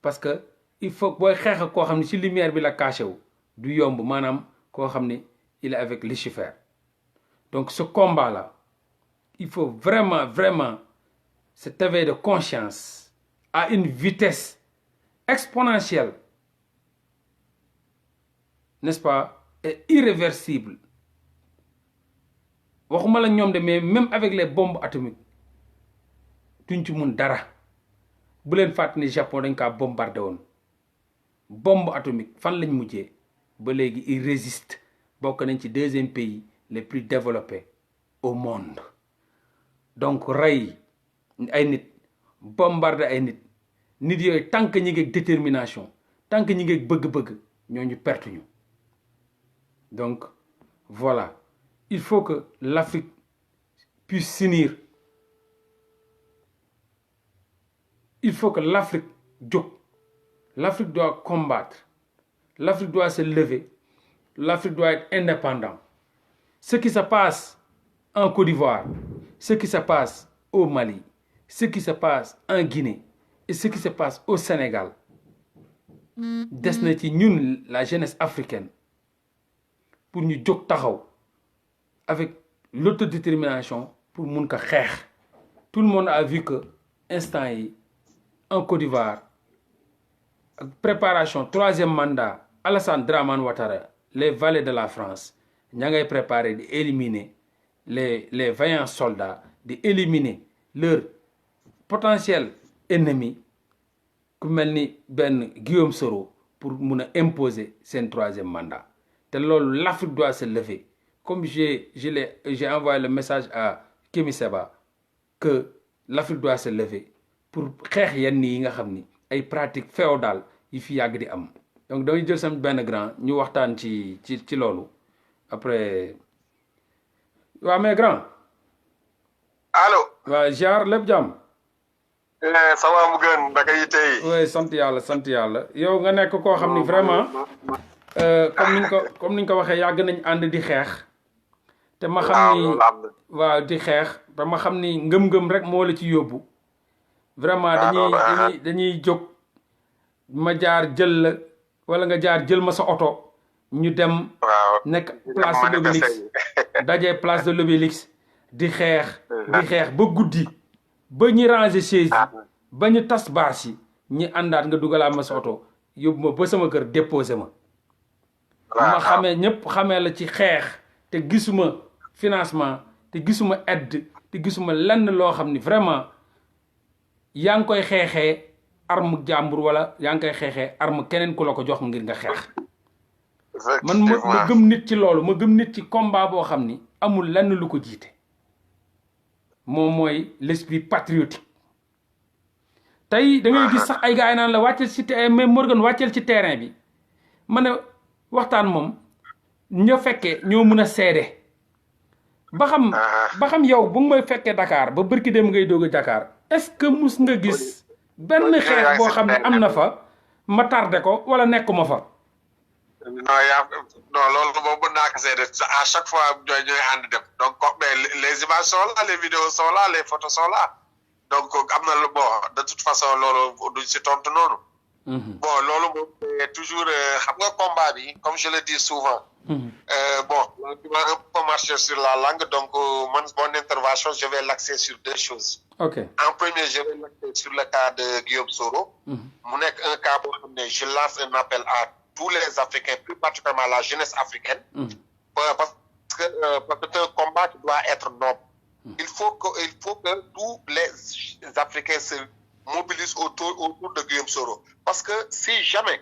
parce que il faut booy xeex ak koo xam ne ci lumière bi la caché wu du yomb maanaam koo xam ni il est avec Lucifer donc ce combat là il faut vraiment cet éveil de conscience à une vitesse exponentielle n'est-ce pas et irréversible waxuma la ñoom de mais même avec les bombes atomiques duñ ci mun dara bu leen fàtte ni Japon dañ kaa bombardé woon bombe atomique fan lañ mujjee ba léegi il résiste bokk nañ ci deuxième pays les plus développés au monde donc rey ay nit bombardé ay nit yooyu tant que ñi ngi détermination tant que ñi ngi bëgg-bëgg ñooñu perte ñu donc voilà il faut que l'Afrique puisse s'unir il faut que l'Afrique jóg l'Afrique doit combattre l'Afrique doit se lever l'Afrique doit être indépendante ce qui se passe en Côte d'Ivoire ce qui se passe au Mali ce qui se passe en Guinée et ce qui se passe au Sénégal des na ci ñun la jeunesse africaine pour ñu jóg taxaw avec l'autodétermination pour mun ko xeex tout le monde a vu que instant yi en Côte d'Ivoire ak préparation troisième mandat Alassane Dramane Ouattara les valets de la France ña ngay préparer di éliminer les vaillants soldats di éliminer leur potentiel ennemi ku mel ni benn Guillaume Soro pour mun a imposer seen troisième mandat te loolu l'Afrique doit se lever comme j'ai envoyé le message à Kémi Seba que l'Afrique doit se lever pour xeex yenn yi nga xam ni ay pratiques féodales yi fi yàgg di am donc dañuy jël sama benn grand ñu waxtaan ci loolu après waaw mais grand allo waaw jaar lépp jàmm ça va mu gën naka yi tey oui sant yàlla yow nga nekk koo xam ni vraiment comme niñ ko waxee yàgg nañ ànd di xeex te ma xam ni waaw di xeex te ma xam ni ngëm-ngëm rek moo la ci yóbbu vraiment dañuy jóg ma jaar jël la wala nga jaar jël ma sa oto ñu dem nekk place de l'Obélisque dajee place de l'Obélisque di xeex ba guddi ba ñu ranger chaise yi ba ñu tas baas yi ñi àndaat nga dugalaat ma sa oto yóbbu ma ba sama kër déposé ma xamee ñëpp xamee la ci xeex te gisuma financement te gisuma aide te gisuma lenn loo xam ni vraiment yaa ngi koy xeexee arme jàmbur wala yaa ngi koy xeexee arme keneen ku la ko jox ngir nga xeex man ma gëm nit ci loolu ma gëm nit ci combat boo xam ni amul lenn lu ko jiite moom mooy l'esprit patriotique tey da ngay gis sax ay gars yi naan la wàccel ci mais Morgan wàccel ci terrain bi ma ne waxtaan moom ña fekkee ñoo mun a seede ba xam yow bu may fekkee Dakar ba bërki dem ngay doog a Dakar est-ce que mus nga gis benn xeex boo xam ne am na fa ma tardé ko wala nekkuma fa non, loolu moom mën naa ko seede à chaque fois ñooy ànd dem donc mais les images sont là les vidéos sont là les photos sont là donc am na lu bon de toute façon loolu duñ si tontu noonu. Bon loolu moom c'est toujours xam nga combat bi comme je le dis souvent. Bon tu vas un peu marcher sur la langue donc mon intervention je vais l'axer sur deux choses. Ok. En premier je vais l'axer sur le cas de Guillaume Soro. mu nekk un cas boo xam ne je lance un appel à tous les Africains plus particulièrement la jeunesse africaine. Parce que c'est un combat qui doit être noble. Il faut que tous les Africains se mobilisent autour de Guillaume Soro. Parce que si jamais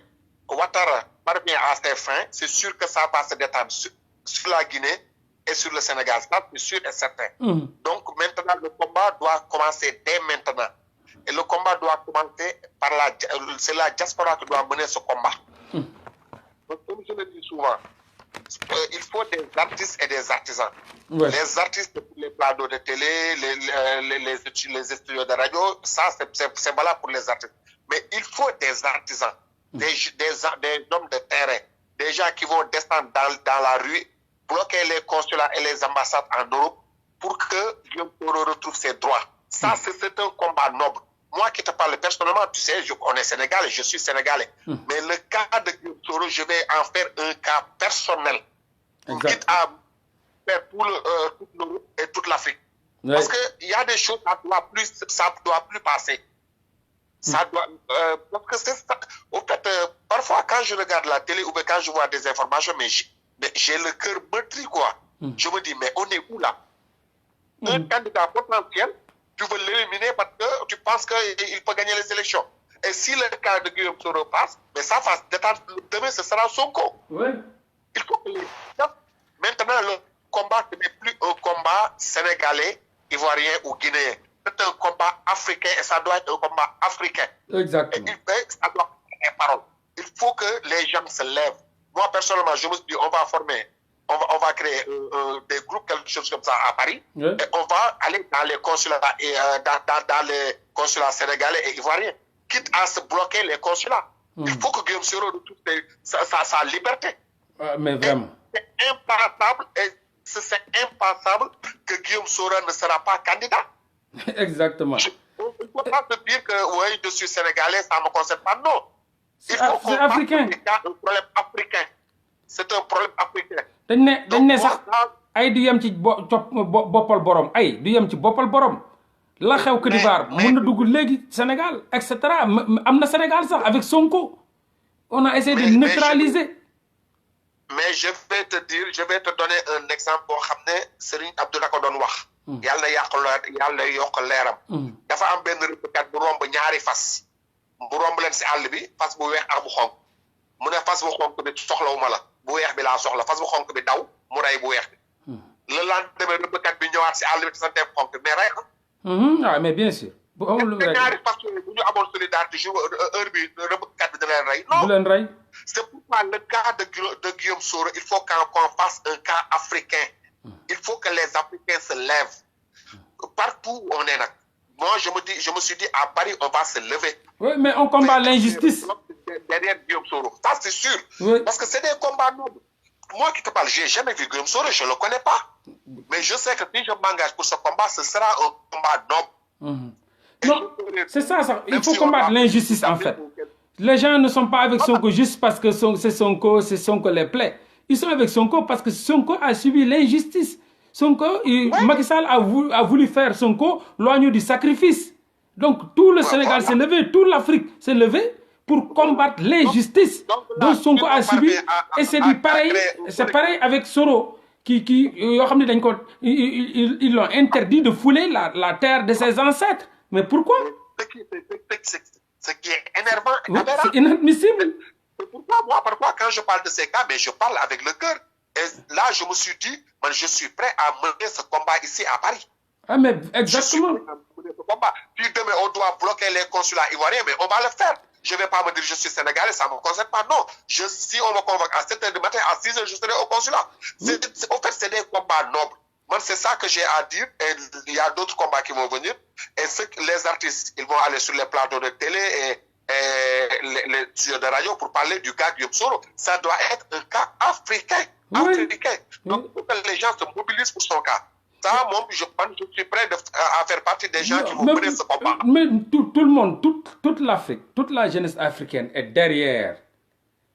Ouattara parvient à ses fins, c'est sûr que ça va se détendre sur la Guinée et sur le Sénégal. Ça, c'est sûr et certain. Donc maintenant, le combat doit commencer dès maintenant. Et le combat doit commencer par c'est la diaspora qui doit mener ce combat. Donc, comme je le dis souvent, il faut des artistes et des artisans. Ouais. Les artistes pour les plateaux de télé, les studios de radio, ça c'est valable pour les artistes. Mais il faut des artisans, des hommes de terrain, des gens qui vont descendre dans la rue, bloquer les consulats et les ambassades en Europe pour que Guillaume Soro retrouve ses droits. Ça, c'est un combat noble. Moi qui te parle personnellement, tu sais, on est sénégalais, je suis sénégalais. Mais le cas de Guillaume Soro, je vais en faire un cas personnel. Quitte à faire pour toute l'Europe et toute l'Afrique. Ouais. Parce qu'il y a des choses, ça ne doit plus passer. Ça doit, parce que c'est ça. Au fait, parfois, quand je regarde la télé ou quand je vois des informations, mais j'ai le cœur meurtri, quoi. Je me dis, mais on est où là? Un candidat potentiel, tu veux l'éliminer parce que tu penses qu'il peut gagner les élections. Et si le cas de Guillaume Soro passe, mais ça va se détendre. Demain, ce sera Sonko. Oui. Il faut que maintenant, le combat n'est plus un combat sénégalais, ivoirien ou guinéen. C'est un combat africain et ça doit être un combat africain. Exactement. Et ça doit être des paroles. Il faut que les gens se lèvent. Moi, personnellement, je me suis dit, on va former, on va créer des groupes, quelque chose comme ça à Paris. Oui. Et on va aller dans les consulats, et, dans les consulats sénégalais et ivoiriens, quitte à se bloquer les consulats. Il faut que Guillaume Soro retrouve sa liberté. Mais vraiment. C'est impensable et c'est impensable que Guillaume Soro ne sera pas candidat. Exactement. Il ne faut pas se dire que oui, je suis sénégalais, ça ne me concerne pas. Non. C'est africain. C'est un problème africain. C'est un problème africain. dañ ne sax ay du yem ci boppal borom ay du yem ci boppal borom la xew Côte d'Ivoire mën na dugg léegi Sénégal et cetera am na Sénégal sax avec Sonko on a essayé de neutraliser. Mais je vais te donner un exemple boo xam ne Serigne Abdoulaye ko doon wax. yàlla yokk leeram. dafa am benn rëbbkat bu romb ñaari fas. bu romb leen si àll bi fas bu weex ak bu xonk mu ne fas bu xonk bi soxlawuma la bu weex bi laa soxla fas bu xonk bi daw mu rey bu weex bi. le lendemain rëbbkat bi ñëwaat si àll bi te sa teeb xonk mais rey ko. ah mais bien sûr. bu amul lu ñaari fas yooyu bu ñu amoon solidarité jour heure bi rëbbkat bi dina leen rey. du leen rey. C'est pourquoi le cas de Guillaume Soro, il faut qu'on fasse un cas africain. Il faut que les Africains se lèvent. Partout où on est là. Moi, je me suis dit, à Paris, on va se lever. Oui, mais on combat l'injustice. Derrière Guillaume Soro. Ça, c'est sûr. Oui. Parce que c'est des combats nobles. Moi qui te parle, je n'ai jamais vu Guillaume Soro, je ne le connais pas. Mais je sais que si je m'engage pour ce combat, ce sera un combat noble. Non, c'est ça. Il faut combattre l'injustice, en fait. Les gens ne sont pas avec Sonko juste parce que c'est Sonko les plaît. Ils sont avec Sonko parce que Sonko a subi l'injustice. Macky Sall a voulu faire Sonko l'oignon du sacrifice. Donc tout le Sénégal s'est levé, toute l'Afrique s'est levée pour combattre l'injustice dont Sonko a subi. Et c'est pareil, avec Soro ils l'ont interdit de fouler la terre de ses ancêtres. Mais pourquoi? Ce qui est énervant, c'est inadmissible. C'est pourquoi moi, parfois, quand je parle de ces cas, mais je parle avec le cœur. Et là, je me suis dit, je suis prêt à mener ce combat ici à Paris. Ah, mais exactement. Je suis prêt à mener ce combat. Puis demain, on doit bloquer les consulats ivoiriens, mais on va le faire. Je ne vais pas me dire je suis sénégalais, ça ne me concerne pas. Non. Si on me convoque à 7h du matin, à 6h, je serai au consulat. En fait, c'est des combats nobles. Moi, c'est ça que j'ai à dire. Et il y a d'autres combats qui vont venir. Et les artistes, ils vont aller sur les plateaux de télé et les studios de radio pour parler du cas Guillaume Soro. Ça doit être un cas africain. Africain. Donc, il faut que les gens se mobilisent pour son cas. Ça, moi, je suis prêt à faire partie des gens qui vont mener ce combat. Mais tout le monde, toute l'Afrique, toute la jeunesse africaine est derrière.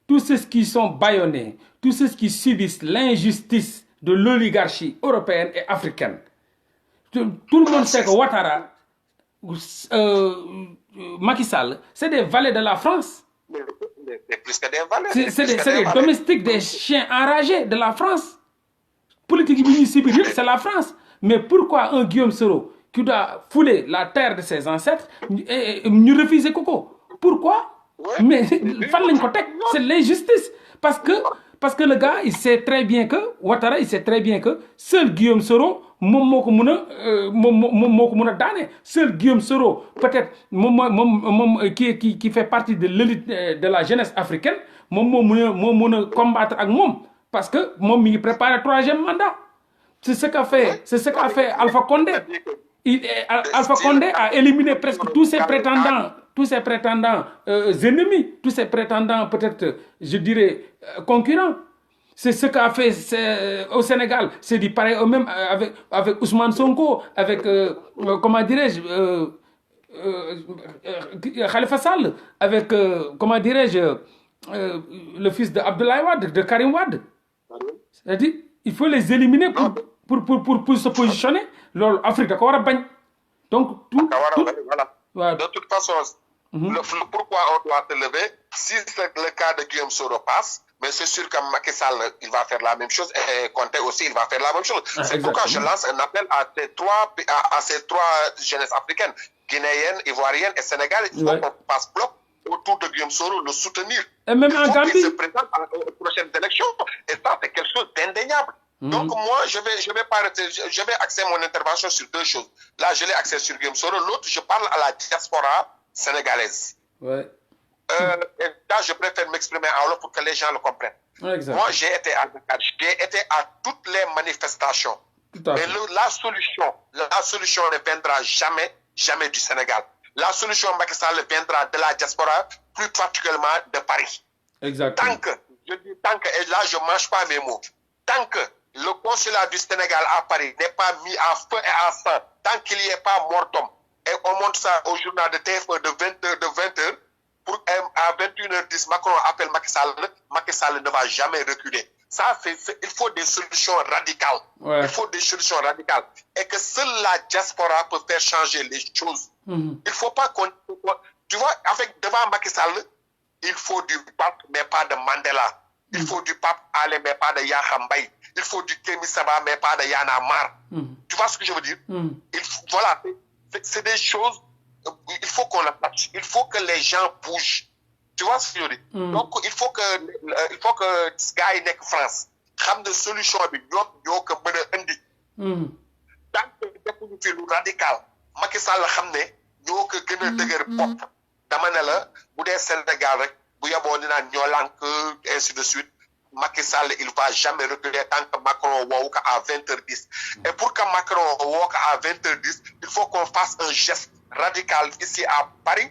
Tous ceux qui sont bâillonnés, tous ceux qui subissent l'injustice de l'oligarchie européenne et africaine. Tout le monde sait que Ouattara, Macky Sall, c'est des valets de la France. Mais plus que des valets. C'est des domestiques, des chiens enragés de la France. Politique municipale, c'est la France. Mais pourquoi un Guillaume Soro qui doit fouler la terre de ses ancêtres nous refuser Coco? Pourquoi? Mais c'est l'injustice. Parce que le gars, il sait très bien que Ouattara, il sait très bien que seul Guillaume Soro, seul Guillaume Soro, peut-être qui fait partie de l'élite de la jeunesse africaine, combattre avec moi. Parce que mon il prépare le 3e mandat. C'est ce qu'a fait Alpha Condé. Alpha Condé a éliminé presque tous ses prétendants ennemis, tous ses prétendants peut-être, je dirais, concurrents. C'est ce qu'a fait au Sénégal. C'est du pareil même avec Ousmane Sonko, avec, comment dirais-je, Khalifa Sall, avec, comment dirais-je, le fils d'Abdoulaye Wade, de Karim Wade. C'est-à-dire, il faut les éliminer pour se positionner. L'Afrique, d'accord, donc, voilà. De toute façon, pourquoi on doit te lever, si le cas de Guillaume Soro passe, mais c'est sûr que Macky Sall, il va faire la même chose, et Conté aussi, il va faire la même chose. C'est pourquoi je lance un appel à ces trois jeunesses africaines, guinéennes, ivoiriennes et sénégalaises. Il faut qu'on passe bloc autour de Guillaume Soro, le soutenir. Et même en Gambie. Il se présente aux prochaines élections. Et ça, c'est quelque chose d'indéniable. Donc, moi, je vais axer mon intervention sur deux choses. Là, je l'ai axé sur Guillaume Soro. L'autre, je parle à la diaspora sénégalaise. Ouais. Et là, je préfère m'exprimer en Wolof pour que les gens le comprennent. Exactement. Moi, j'ai été à toutes les manifestations. Mais la solution ne viendra jamais du Sénégal. La solution Macky Sall viendra de la diaspora, plus particulièrement de Paris. Exactement. Tant que, et là je ne mange pas mes mots, tant que le consulat du Sénégal à Paris n'est pas mis à feu et à sang, tant qu'il n'y ait pas mort d'homme, et on montre ça au journal de TF1 de 20h, pour à 21h10, Macron appelle Macky Sall ne va jamais reculer. Ça, il faut des solutions radicales. Ouais. Il faut des solutions radicales. Et que seule la diaspora peut faire changer les choses. Il ne faut pas qu'on... Tu vois, devant Macky Sall, il faut du pape, mais pas de Mandela. Il faut du pape Ale, mais pas de Yaha Mbaye. Il faut du Kémi Saba, mais pas de Yana Mar. Tu vois ce que je veux dire? Voilà, c'est des choses... Il faut qu'on la touche. Il faut que les gens bougent. Tu vois ce que je veux dire? Donc, il faut que ce gars yi nekk France xam ne solution bi ñoo ko mën a indi. tant que defuñu fi lu radical Macky Sall xam ne ñoo ko gën a dëgër bopp. dama ne la bu dee Sénégal rek bu yeboo ni naan ñoo lànk ainsi de suite Macky Sall il va jamais reculer tant que Macron woowu ko à 20h10. Et pour que Macron woo ko à 20h10 il faut qu'on fasse un geste radical ici à Paris.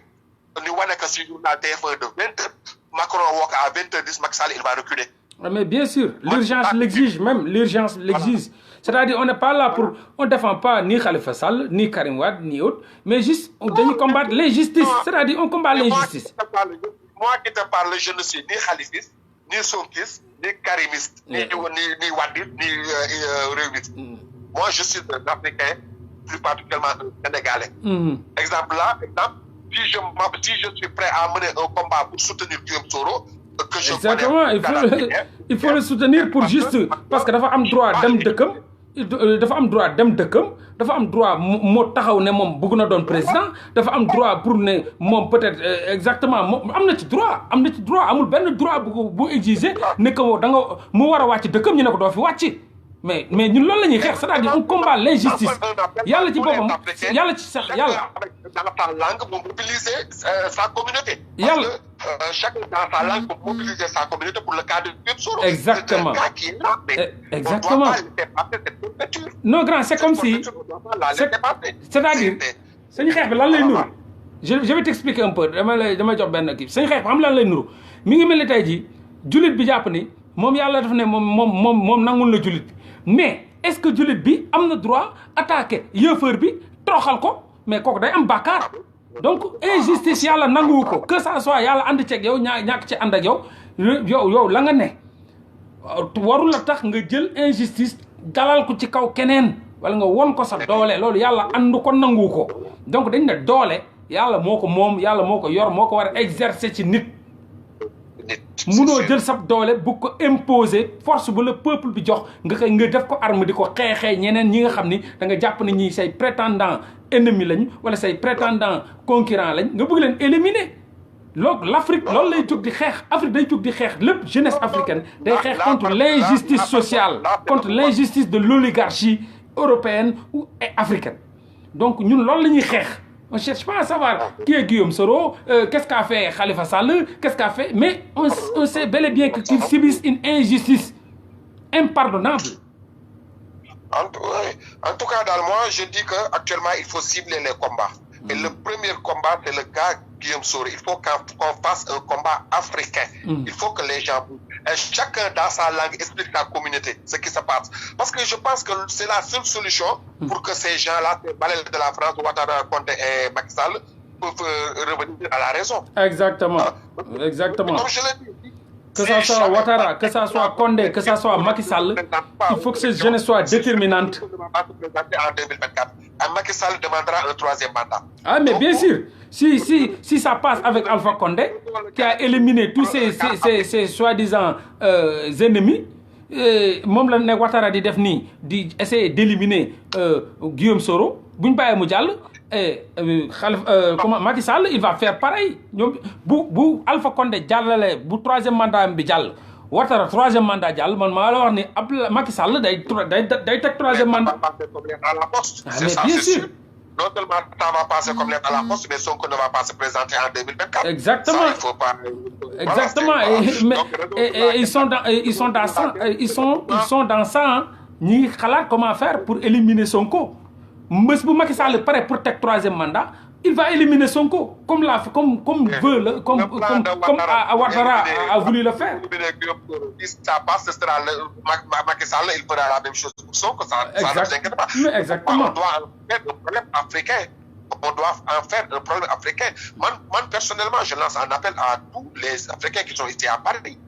Ni wane que si journal TF1 de 20h, Macron woo ko à 20h10, Macky Sall il va reculer. Mais bien sûr, l'urgence l'exige même, l'urgence l'exige. C'est-à-dire on n'est pas là pour, on ne défend pas ni Khalifa Sall, ni Karim Wade, ni autres, mais juste on doit combattre l'injustice. C'est-à-dire on combat l'injustice. Moi qui te parle, je ne suis ni khalifiste, ni sonkiste, ni karimiste, ni wadiste, ni réuniste. Moi je suis un Africain, plus particulièrement un Sénégalais. Exemple, si je suis prêt à mener un combat pour soutenir Guillaume Soro, que je exactement, il faut le soutenir pour juste, parce que dafa am droit dem dëkkam, dafa am droit dem dëkkam, dafa am droit moo taxaw ne moom bëgg na doon président, dafa am droit pour ne moom peut-être exactement am na ci droit, amul benn droit bu exiger ne ko da nga mu war a wàcc dëkkam ñu ne ko doo fi wàcc. Mais ñun loolu la ñuy xeex, c'est-à-dire on combat l'injustice. Yàlla ci boppam, yàlla ci sax yàlla. Dans sa langue pour mobiliser sa communauté. Yàlla. Chacun dans sa langue pour mobiliser sa communauté pour le cas de Guillaume Soro. Exactement. C'est un cas qui est là, mais exactement. on doit pas laisser passer cette température. Non grand, c'est comme si. C'est-à-dire, sañu xeex bi lan lay nuru. je vais t'expliquer un peu dama jox benn kii seen xeex xam lan lay nuru mi ngi mel ni tey jii jullit bi jàpp ni moom yàlla daf ne moom nangul la jullit bi mais est-ce que jullit bi am na droit attaquer yëfër bi toroxal ko mais kooku day am bàkkaar donc injustice yàlla nanguwu ko que ça soit yàlla ànd ceeg yow ñàkk ci ànd ak yow la nga ne warul la tax nga jël injustice dalal ko ci kaw keneen wala nga won ko sa doole loolu yàlla àndu ko nangu ko donc dañ ne doole yàlla moo ko moom yàlla moo ko yor moo ko war a exercer ci nit munoo jël sab doole bu ko imposer force bu la peuple bi jox nga def ko arme di ko xeexee ñeneen ñi nga xam ni da nga jàpp ne ñi say prétendant ennemi lañ wala say prétendant concurrent lañ nga bëgg leen éliminer loolu l'Afrique loolu lay jóg di xeex Afrique day jóg di xeex lépp jeunesse africaine day xeex contre l'injustice sociale contre l'injustice de l'oligarchie européenne ou africaine donc ñun loolu la ñuy xeex on cherche pas à savoir qui est Guillaume Soro qu'est-ce qu'a fait Khalifa Sall qu'est-ce qu'a fait mais on sait bel et bien que qu'ils subissent une injustice impardonnable. En tout cas daal moi je dis que actuellement il faut cibler les combats et le premier combat c'est le cas Guillaume Soro il faut qu'on fasse un combat africain. Il faut que les gens et chacun dans sa langue explique la communauté ce qui se passe parce que je pense que c'est la seule solution pour que ces gens-là, ces balais de la France, Ouattara, Condé et Macky Sall, peuvent revenir à la raison. Exactement, exactement. Comme je l'ai dit, que ça soit Ouattara, que ça soit Condé, que ça soit Macky Sall, il faut que ces jeunes soient déterminantes. Ne va pas se présenter en 2024. Et Macky Sall demandera un troisième mandat. Ah mais bien sûr, si ça passe avec Alpha Condé, qui a éliminé tous ces soi-disant ennemis, moom la ne Ouattara di def nii di essayer d'éliminer Guillaume Soro bu ñu bàyyee mu jàll comment Macky Sall il va faire pareil ñoom bu Alpha Condé jàllale bu troisième mandat bi jàll Ouattara troisième mandat jàll man maa la wax ni Macky Sall day teg troisième mandat. Mais bien sûr. Non seulement ça va passer comme lettre à la poste, mais Sonko ne va pas se présenter en 2024. Exactement. Ça, il faut pas... Exactement. Voilà, ils sont dans ça. Ñi xalaat comment faire pour éliminer Sonko. Mbës bu Macky Sall prêt pour teg troisième mandat, il va éliminer Sonko comme Ouattara a voulu le faire. Si ça passe, ce sera Macky Sall, il fera la même chose pour Sonko, ça ne vous inquiète pas. Exactement. On doit en faire un problème africain. On doit en faire un problème africain. Moi, personnellement, je lance un appel à tous les Africains qui sont ici à Paris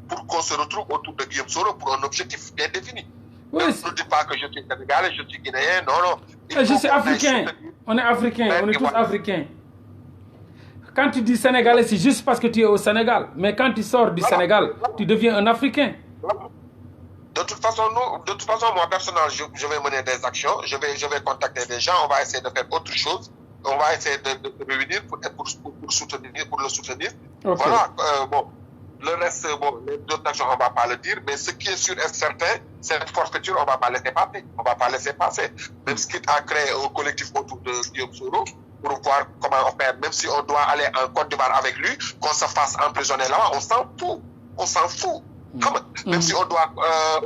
pour qu'on se retrouve autour de Guillaume Soro pour un objectif bien défini. Oui, ne dis pas que je suis sénégalais, je suis guinéen, non. Je suis africain. On est africain, on est tous africains. Quand tu dis sénégalais, c'est juste parce que tu es au Sénégal. Mais quand tu sors du Sénégal, tu deviens un Africain. De toute façon, moi, personnellement, je vais mener des actions, je vais contacter des gens, on va essayer de faire autre chose. On va essayer de réunir pour le soutenir. Okay. Voilà, bon. Le reste, bon, les autres actions, on ne va pas le dire, mais ce qui est sûr et certain, cette forfaiture, on ne va pas laisser passer. On ne va pas laisser passer. Même ce qui a créé un collectif autour de Guillaume Soro, pour voir comment on fait, même si on doit aller en Côte d'Ivoire avec lui, qu'on se fasse emprisonner là-bas, on s'en fout. On s'en fout. Même si on doit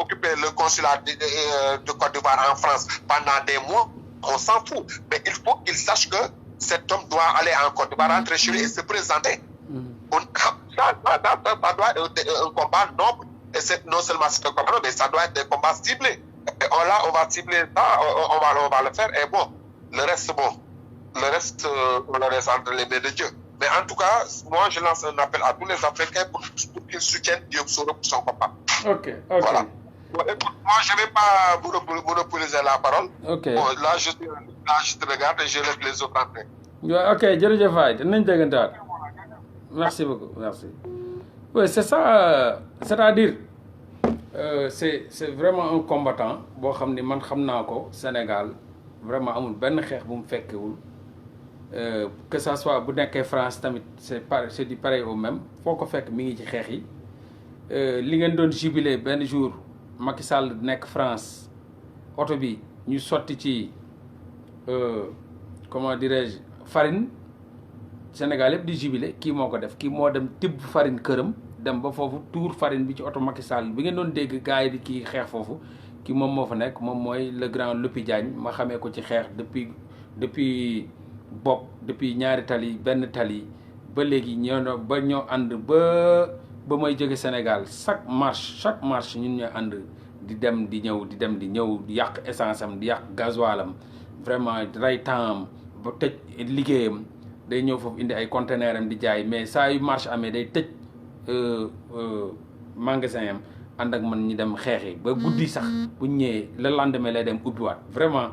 occuper le consulat de Côte d'Ivoire en France pendant des mois, on s'en fout. Mais il faut qu'il sache que cet homme doit aller en Côte d'Ivoire, rentrer chez lui et se présenter. Ça doit être un combat noble. Et non seulement c'est un combat noble, mais ça doit être des combats ciblés. Et on va cibler ça, on va le faire. Et bon, le reste, on le laisse entre les mains de Dieu. Mais en tout cas, moi, je lance un appel à tous les Africains pour qu'ils soutiennent Guillaume Soro pour son combat. Ok. Voilà. Bon, écoute, moi, je ne vais pas monopoliser la parole. Ok. Bon, là, je te regarde et je laisse les autres entrer. Ok, jërëjëf waay dinañ déggantaat. Merci beaucoup, merci. Oui, c'est ça, c'est-à-dire, c'est vraiment un combattant boo xam ni man xam naa ko Sénégal vraiment amul benn xeex bu mu fekkewul que ça soit bu nekkee France tamit c'est du pareil au même foo ko fekk mi ngi ci xeex yi li ngeen doon jubilé benn jour Macky Sall nekk France oto bi ñu sotti ci comment dirais-je farine Sénégal yëpp di jubilé kii moo ko def kii moo dem tibb farine këram dem ba foofu tuur farine bi ci oto Macky Sall bi ngeen doon dégg gars yi di kii xeex foofu kii moom moo fa nekk moom mooy le grand Lopi Diagne ma xamee ko ci xeex depuis bopp depuis ñaari tali benn tali ba léegi ñoo ànd ba may jóge Sénégal chaque marche ñun ñooy ànd di dem di ñëw di yàq essence am di yàq gasoil am vraiment rey temps am ba tëj liggéeyam day ñëw foofu indi ay conteneur am di jaay mais saa yu marche amee day tëj magasin am ànd ak man ñu dem xeexi ba guddi sax bu ñëwee le lendemain lay dem ubbiwaat vraiment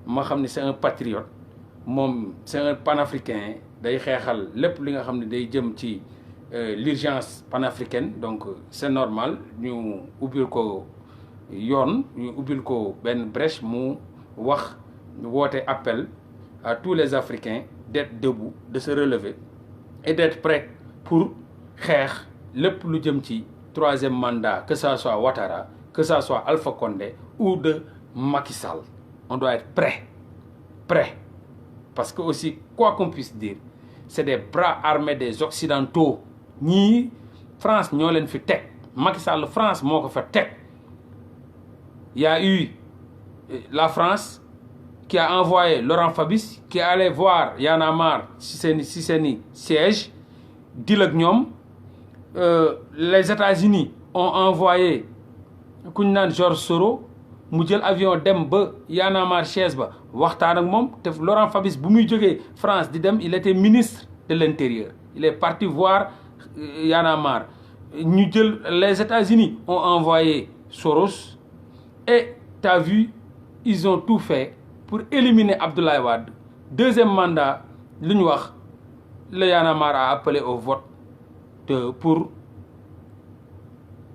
ma xam ne c'est un patriote moom c'est un panafricain day xeexal lépp li nga xam ne day jëm ci l'urgence panafricaine donc c'est normal ñu ubbil ko yoon ñu ubbil ko benn brèche mu wax woote appel à tous les Africains d'être debout de se relever et d'être prêts pour xeex lépp lu jëm ci troisième mandat, que ça soit Ouattara, que ça soit Alpha Condé ou de Macky Sall. On doit être prêt. Parce que aussi, quoi qu'on puisse dire, c'est des bras armés des Occidentaux. Ni France, nous l'avons fait tech. Macky Sall, France, moi, fait tech. Il y a eu la France qui a envoyé Laurent Fabius, qui est allé voir Y'en a marre, Sisseni siège, Dilag Nyom. Les États-Unis ont envoyé Georges Soros mu jël avion dem ba Y'en a marre chaise ba waxtaan ak moom te Laurent Fabius bu muy jógee France di dem il était ministre de l'Intérieur il est parti voir Y'en a marre ñu jël les États-Unis ont envoyé Soros et t'as vu ils ont tout fait pour éliminer Abdoulaye Wade deuxième mandat lu ñu wax le Y'en a marre a appelé au vote pour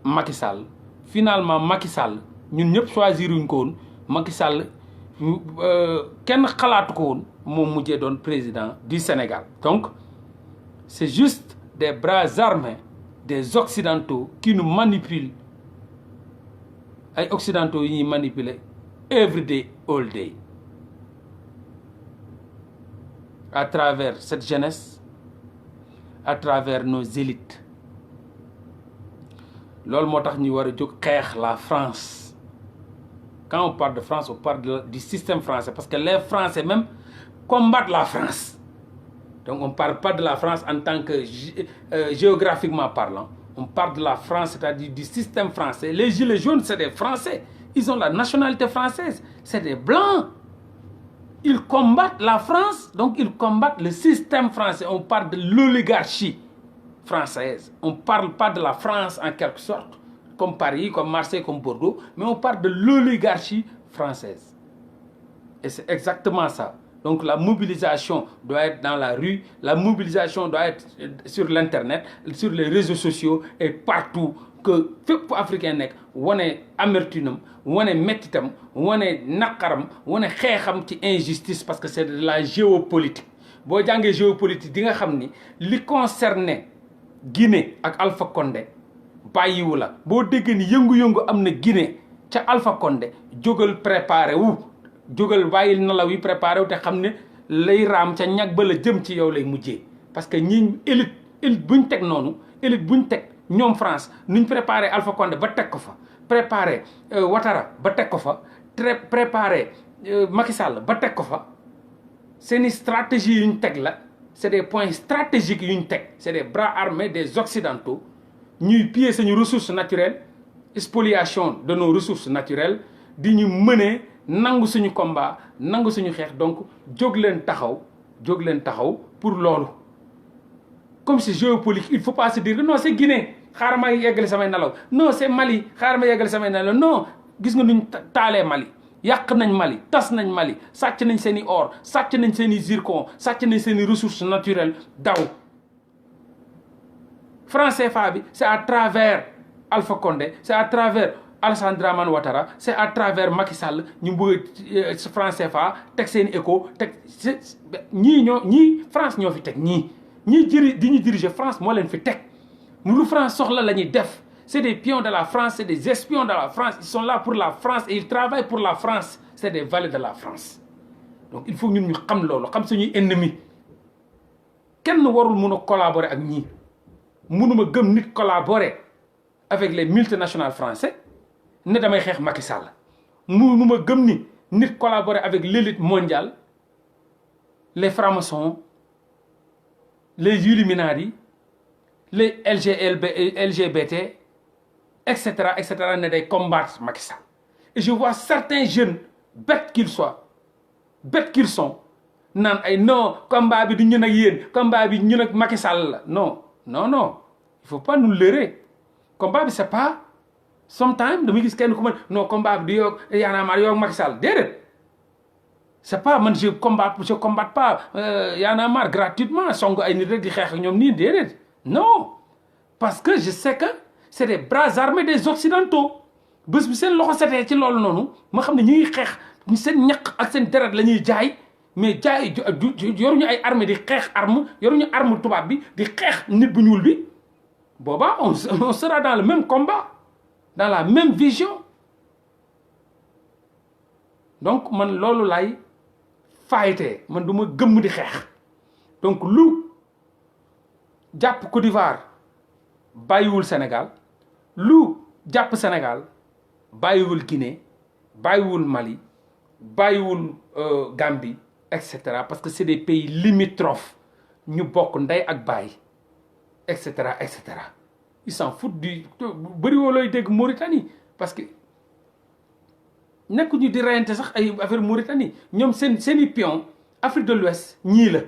Macky Sall finalement Macky Sall ñun ñëpp choisir wuñ ko woon Macky Sall kenn xalaatu ko woon moom mujjee doon président du Sénégal donc c'est juste des bras armés des Occidentaux qui nous manipulent ay Occidentaux yi ñuy manipuler every day all day à travers cette jeunesse à travers nos élites loolu moo tax ñu war a jóg xeex la France quand on parle de France on parle du système français parce que les Français même combattent la France donc on parle pas de la France en tant que géographiquement parlant on parle de la France c'est-à-dire du système français les gilets jaunes c'est des Français ils ont la nationalité française c'est des Blancs ils combattent la France, donc ils combattent le système français. On parle de l'oligarchie française. On ne parle pas de la France en quelque sorte, comme Paris, comme Marseille, comme Bordeaux, mais on parle de l'oligarchie française. Et c'est exactement ça. Donc la mobilisation doit être dans la rue, la mobilisation doit être sur l'Internet, sur les réseaux sociaux et partout. Que fépp africain nekk wane amertume wane mettitam wane naqaram wane xeexam ci injustice parce que c'est de la géopolitique boo jàngee géopolitique di nga xam ni li concerné Guinée ak Alpha Condé bàyyiwu la boo déggee ni yëngu-yëngu am na Guinée ca Alpha Condé jógal préparé wu jógal bàyyil nalaw yi préparé wu te xam ne lay raam ca ñag ba la jëm ci yow lay mujjee parce que ñi élite buñ teg noonu élite buñ teg ñoom France nuñ préparé Alpha Condé ba teg ko fa préparé Ouattara ba teg ko fa préparé Macky Sall ba teg ko fa seeni stratégie yuñ teg la c'est des points stratégiques yuñ teg c'est des bras armés des Occidentaux ñuy piller suñu ressources naturelles spoliation de nos ressources naturelles di ñu mener nangu suñu combat nangu suñu xeex donc jóg leen taxaw pour loolu comme c'est géopolitique il faut pas se dire non c'est Guinée xaaral ma yeggale samay nelaw non c'est Mali xaaral ma yeggale samay nelaw non gis nga nuñ taalee Mali yàq nañ Mali tas nañ Mali sàcc nañ seen i or sàcc nañ seen i zircon sàcc nañ seen i ressources naturelles daw franc CFA bi c'est à travers Alpha Condé c'est à travers Alassane Dramane Ouattara c'est à travers Macky Sall ñu bëgg franc CFA teg seen i éco teg ñii France ñoo fi teg ñii di ñu diriger France moo leen fi teg lu France soxla la ñuy def c'est des pions de la France c'est des espions de la France ils sont là pour la France et ils travaillent pour la France c'est des valets de la France donc il faut ñun ñu xam loolu xam suñuy ennemi kenn warul mun a collaborer ak ñii mënuma gëm nit collaborer avec les multinationales français ne damay xeex Macky Sall mënuma gëm ni nit collaborer avec l'élite mondiale les francs-maçons, les Illuminati, les LGBT, etc., ne day combattre Macky Sall. Et je vois certains jeunes, bêtes qu'ils sont, naan ay non combat bi du ñun ak yéen combat bi ñun ak Macky Sall la non il faut pas nous leurrer. Combat bi c'est pas sometimes damay gis kenn ku ma non combat bi du yow Y'en a marre yow ak Macky Sall déedéet. C'est pas man je combat pas Y'en a marre gratuitement song ay nit rek di xeex ak ñoom nii déedéet non parce que je sais que c'est des bras armés des occidentaux bés bi seen loxo setee ci loolu noonu ma xam ne ñu ngi xeex ñu seen ñaq ak seen deret la ñuy jaay mais jaay yoruñu ay armée di xeex arme yoruñu arme tubaab bi di xeex nit bu ñuul bi boobaa on sera dans le même combat dans la même vision donc man loolu lay faytee man du ma gëmm di xeex donc lu jàpp Côte d'Ivoire bàyyiwul Sénégal lu jàpp Sénégal bàyyiwul Guinée bàyyiwul Mali bàyyiwul Gambie etc. parce que c'est des pays limitrophes ñu bokk ndey ak baay etc. ils s'en foutent du bëri woo looy dégg Mauritanie parce que nekkuñu di reyante sax ay affaire Mauritanie ñoom seeni pion Afrique de l'Ouest ñii la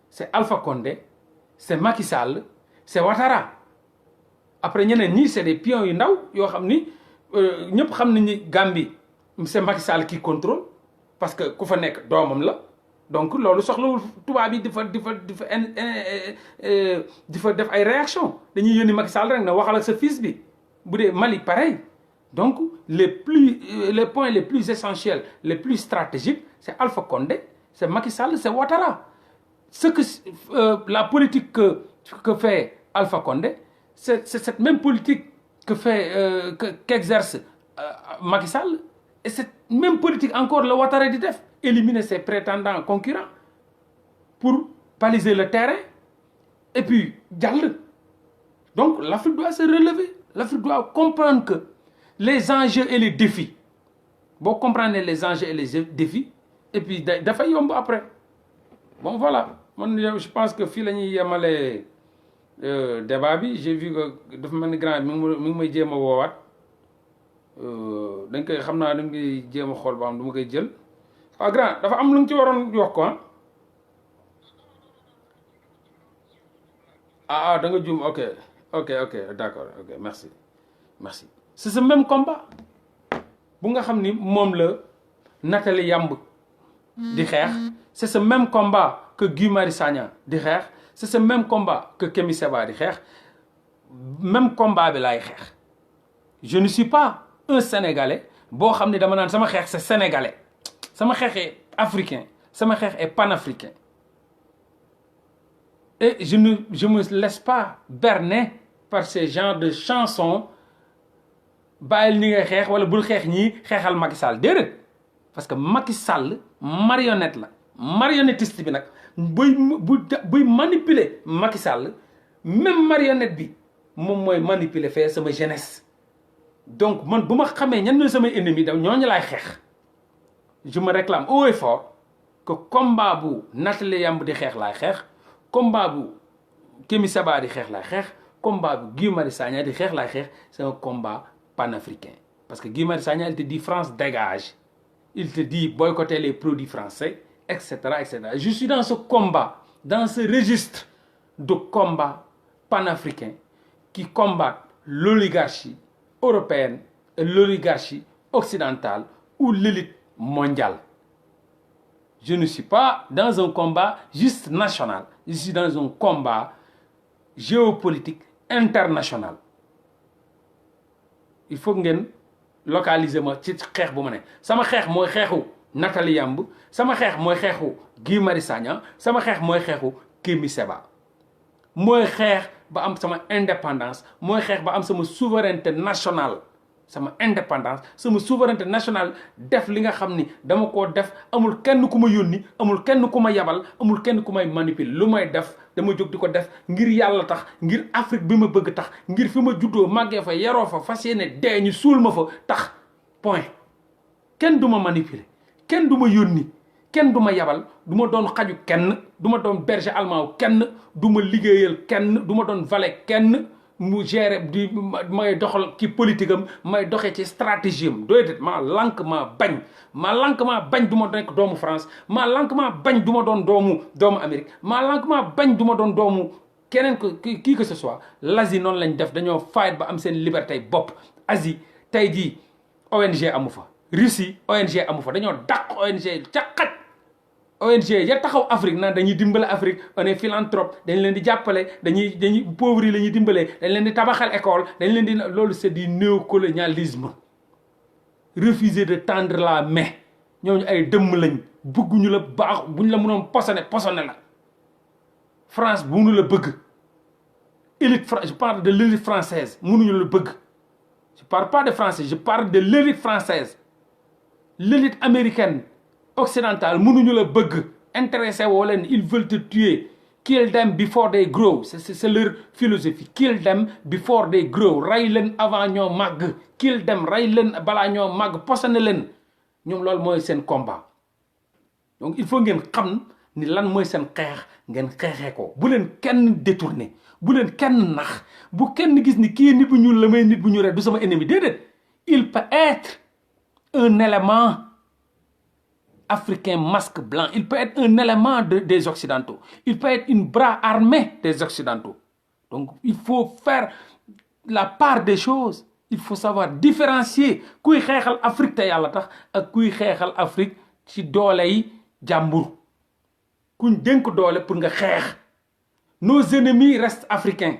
c'est Alpha Condé c'est Macky Sall c'est Ouattara après ñeneen ñii c'est des pions yu ndaw yoo xam ni ñëpp xam nañu ni Gambie c'est Macky Sall qui contrôle parce que ku fa nekk doomam la donc loolu soxlawul tubaab yi di fa def ay réaction dañuy yónni Macky Sall rek na waxal ak sa fils bi bu dee Mali pareil donc les points les plus essentiels les plus stratégiques c'est Alpha Condé c'est Macky Sall c'est Ouattara la politique que fait Alpha Condé c'est cette même politique qu'exerce Macky Sall et cette même politique encore la Ouattara di def éliminer ses prétendants concurrents pour baliser le terrain et puis jàll donc l'Afrique doit se relever l'Afrique doit comprendre que les enjeux et les défis boo comprendre les enjeux et les défis et puis dafay yomb après bon voilà man je pense que fii la ñuy yemale débat bi j'ai vu que dafa mel ni grand mi ngi may jéem a woowaat dañ koy xam naa dañ koy jéem a xool ba xam du ma koy jël waaw grand dafa am lu nga ci waroon wax ko da nga juum ok d'accord ok merci c'est ce même combat bu nga xam ni moom la Nathalie Yamb di xeex c'est ce même combat que Guy Marius Sagna di xeex c'est ce même combat que Kémi Séba di xeex même combat bi laay xeex je ne suis pas un Sénégalais boo xam ne dama naan sama xeex c'est sénégalais sama xeex est africain sama xeex est panafricain et je me laisse pas berner par ces genres de chansons bàyyil ni ngay xeex wala bul xeex ñii xeexal Macky Sall déedéet parce que Macky Sall marionnette la marionnettiste bi nag buy manipuler Macky Sall même marionnette bi moom mooy manipuler fee sama jeunesse donc man bu ma xamee ñan ñooy samay ennemis da ñooñu laay xeex je me réclame haut et fort que combat bu Nathalie Yamb di xeex laay xeex combat bu Kémi Séba di xeex laay xeex combat bu Guy Marius Sagna di xeex laay xeex c'est un combat panafricain parce que Guy Marius Sagna il te dit France dégage il te dit boycotter les produits français etc. Je suis dans ce combat dans ce registre de combat panafricain qui combat l'oligarchie européenne et l'oligarchie occidentale ou l'élite mondiale. Je ne suis pas dans un combat juste national, je suis dans un combat géopolitique international. Il faut ngeen localiser ma ci xeex bu ma ne sama xeex mooy xeexu Nathalie Yamb sama xeex mooy xeexu Guy Marius Sagna sama xeex mooy xeexu Kémi Séba mooy xeex ba am sama indépendance mooy xeex ba am sama souveraineté nationale sama indépendance sama souveraineté nationale def li nga xam ni dama koo def amul kenn ku ma yónni amul kenn ku ma yabal amul kenn ku may manipuler lu may def dama jóg di ko def ngir yàlla tax ngir Afrique bi ma bëgg tax ngir fi ma juddoo màggee fa yaroo fa fas yéene dee ñu suul ma fa tax point kenn du ma manipuler kenn du ma yónni kenn du ma yabal du ma doon xaju kenn du ma doon berger allemand kenn du ma liggéeyal kenn du ma doon valet kenn mu gérer di may doxal ci politique am may doxee ci stratégie am doydet maa lank maa bañ du ma nekk doomu France maa lank maa bañ du ma doon doomu Amérique maa lank maa bañ du ma doon doomu keneen ko kii que ce soit l'Asie noonu lañ def dañoo fight ba am seen liberté bopp Asie tey jii ONG amu fa Russie ONG amu fa dañoo dàq ONG ca xaj ONG ya taxaw Afrique naan dañuy dimbale Afrique on est philanthrope dañ leen di jàppale dañuy pauvres yi la ñuy dimbalee dañ leen di tabaxal école dañ leen di loolu c'est du néocolonialisme refuser de tendre la main ñooñu ay dëmm lañ bëgguñu la baax buñ la mënoon posone la France bu mënu la bëgg je parle de l'élite française mënuñu la bëgg je parle pas de français je parle de l'élite française l'élite américaine occidentale mënuñu la bëgg intéressé woo leen ils veulent te tuer kill them before they grow c'est leur philosophie kill them before they grow rey leen avant ñoo màgg kill them rey leen balaa ñoo màgg posone leen ñoom loolu mooy seen combat donc il faut ngeen xam ni lan mooy seen xeex ngeen xeexee ko bu leen kenn détourné bu leen kenn nax bu kenn gis ni kii nit bu ñuul la may nit bu ñuul rek du sama ennemi déedéet il peut être un élément africain masque blanc il peut être un élément des occidentaux il peut être une bras armé des occidentaux donc il faut faire la part des choses il faut savoir différencier kuy xeexal Afrique te yàlla tax ak kuy xeexal Afrique ci doole yi jàmbur kuñ dénk doole pour nga xeex nos ennemis restent africains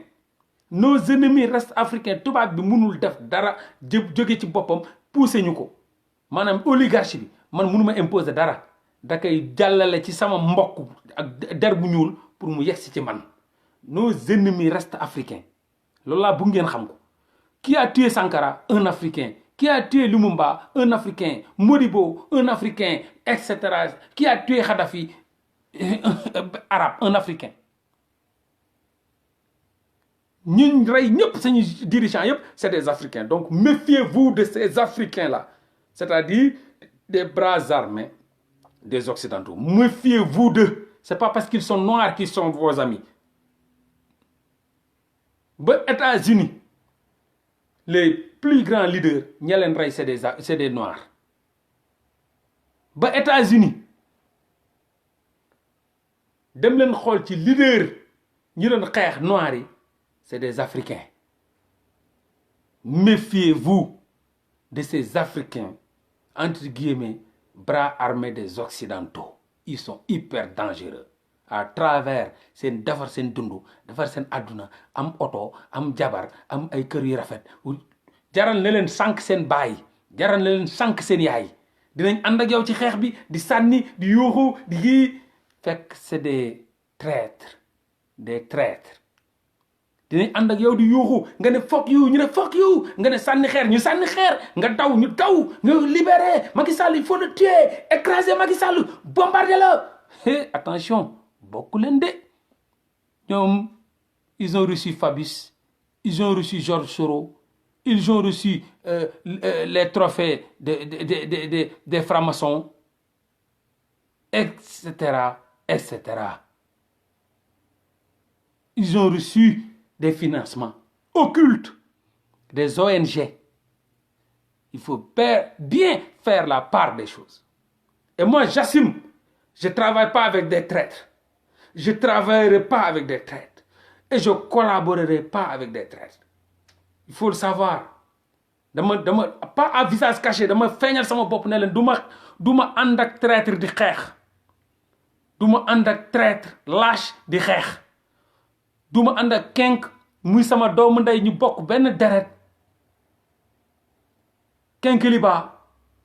tubaab bi mënul def dara jóge ci boppam pousser ñu ko maanaam oligarchie bi man mënuma imposer dara da koy jàllale ci sama mbokk ak der bu ñuul pour mu yegsi ci man nos ennemis restent africains loolu laa bëgg ngeen xam ko qui a tué Sankara un africain qui a tué Lumumba un africain Modibo un africain etc qui a tué Kadhafi arabe un africain ñun rey ñëpp suñu dirigeants yëpp c'est des africains donc méfiez-vous de ces africains là c'est-à-dire des bras armés des occidentaux méfiez-vous d'eux c'est pas parce qu'ils sont noirs qu'ils sont vos amis ba États-Unis les plus grands leaders ña leen rey c'est des noirs ba États-Unis dem leen xool ci leader ñi doon xeex noirs yi c'est des Africains méfiez-vous de ces Africains entre guillemets bras armés des Occidentaux ils sont hyper dangereux à travers seen defar seen dundu defar seen àdduna am oto am jabar am ay kër yu rafet jaral na leen sànq seen baay jaral na leen sànq seen yaay dinañ ànd ak yow ci xeex bi di sànni di yuuxu di yii fekk c'est des traîtres dinañ ànd ak yow di yuuxu nga ne fuck you ñu ne fuck you nga ne sànni xeer ñu sànni xeer nga daw ñu daw nga libérer Macky Sall il faut le tuer écraser Macky Sall bombarder la attention bokku leen de ñoom ils ont reçu Fabius ils ont reçu Georges Soros ils ont reçu les trophées des francs-maçons etc ils ont reçu des financements occultes des ONG il faut bien faire la part des choses et moi j'assume je travaille pas avec des traîtres je travaillerai pas avec des traîtres et je collaborerai pas avec des traîtres il faut le savoir dama pas à visage caché dama feeñal sama bopp ne leen du ma ànd ak traître di xeex du ma ànd ak traître lâche di xeex du ma ànd ak kenk muy sama doomu ndey ñu bokk benn deret Kenkeliba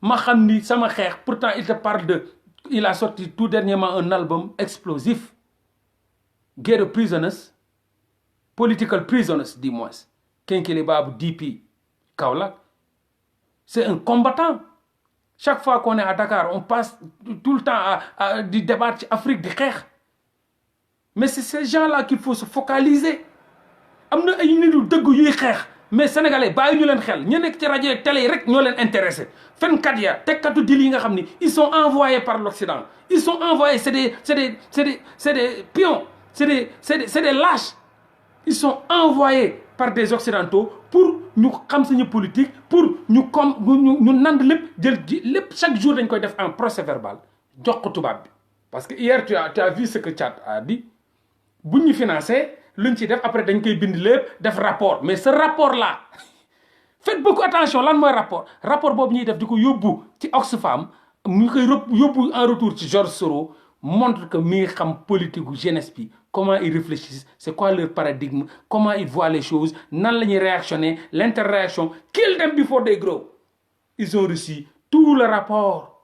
ma xam ni sama xeex pourtant il a sorti tout dernièrement un album explosif Ghetto Prisoners Political Prisoners du moins Kenkeliba bu DP Kaolack c'est un combattant chaque fois qu'on est à Dakar on passe tout le temps à di débattre ci Afrique di xeex mais c'est ces gens-là qu'il faut se focaliser am na ay nit yu dëgg yuy xeex mais sénégalais bàyyi ñu leen xel ñu nekk ci rajo télé yi rek ñoo leen intéressé fenkat ya tekkatu dil yi nga xam ni ils sont envoyés par l'Occident ils sont envoyés c'est des pions c'est des lâches ils sont envoyés par des occidentaux pour ñu xam suñu politique pour ñu nand lépp jël lépp chaque jour dañ koy def en procès verbal jox ko tubaab bi parce que hier tu as vu ce que Tchad a dit buñ ñu financé luñ ci def après dañ koy bind lépp def rapport mais ce rapport là faites beaucoup attention lan mooy rapport boobu ñuy def di ko yóbbu ci Oxfam ñu koy yóbbu en retour ci Georges Soros montre que mi ngi xam politique gu jeunesse bi comment ils réfléchissent c'est quoi leur paradigme comment ils voient les choses nan la ñuy réactionner l'interréaction kill them before they grow ils ont reçu tout le rapport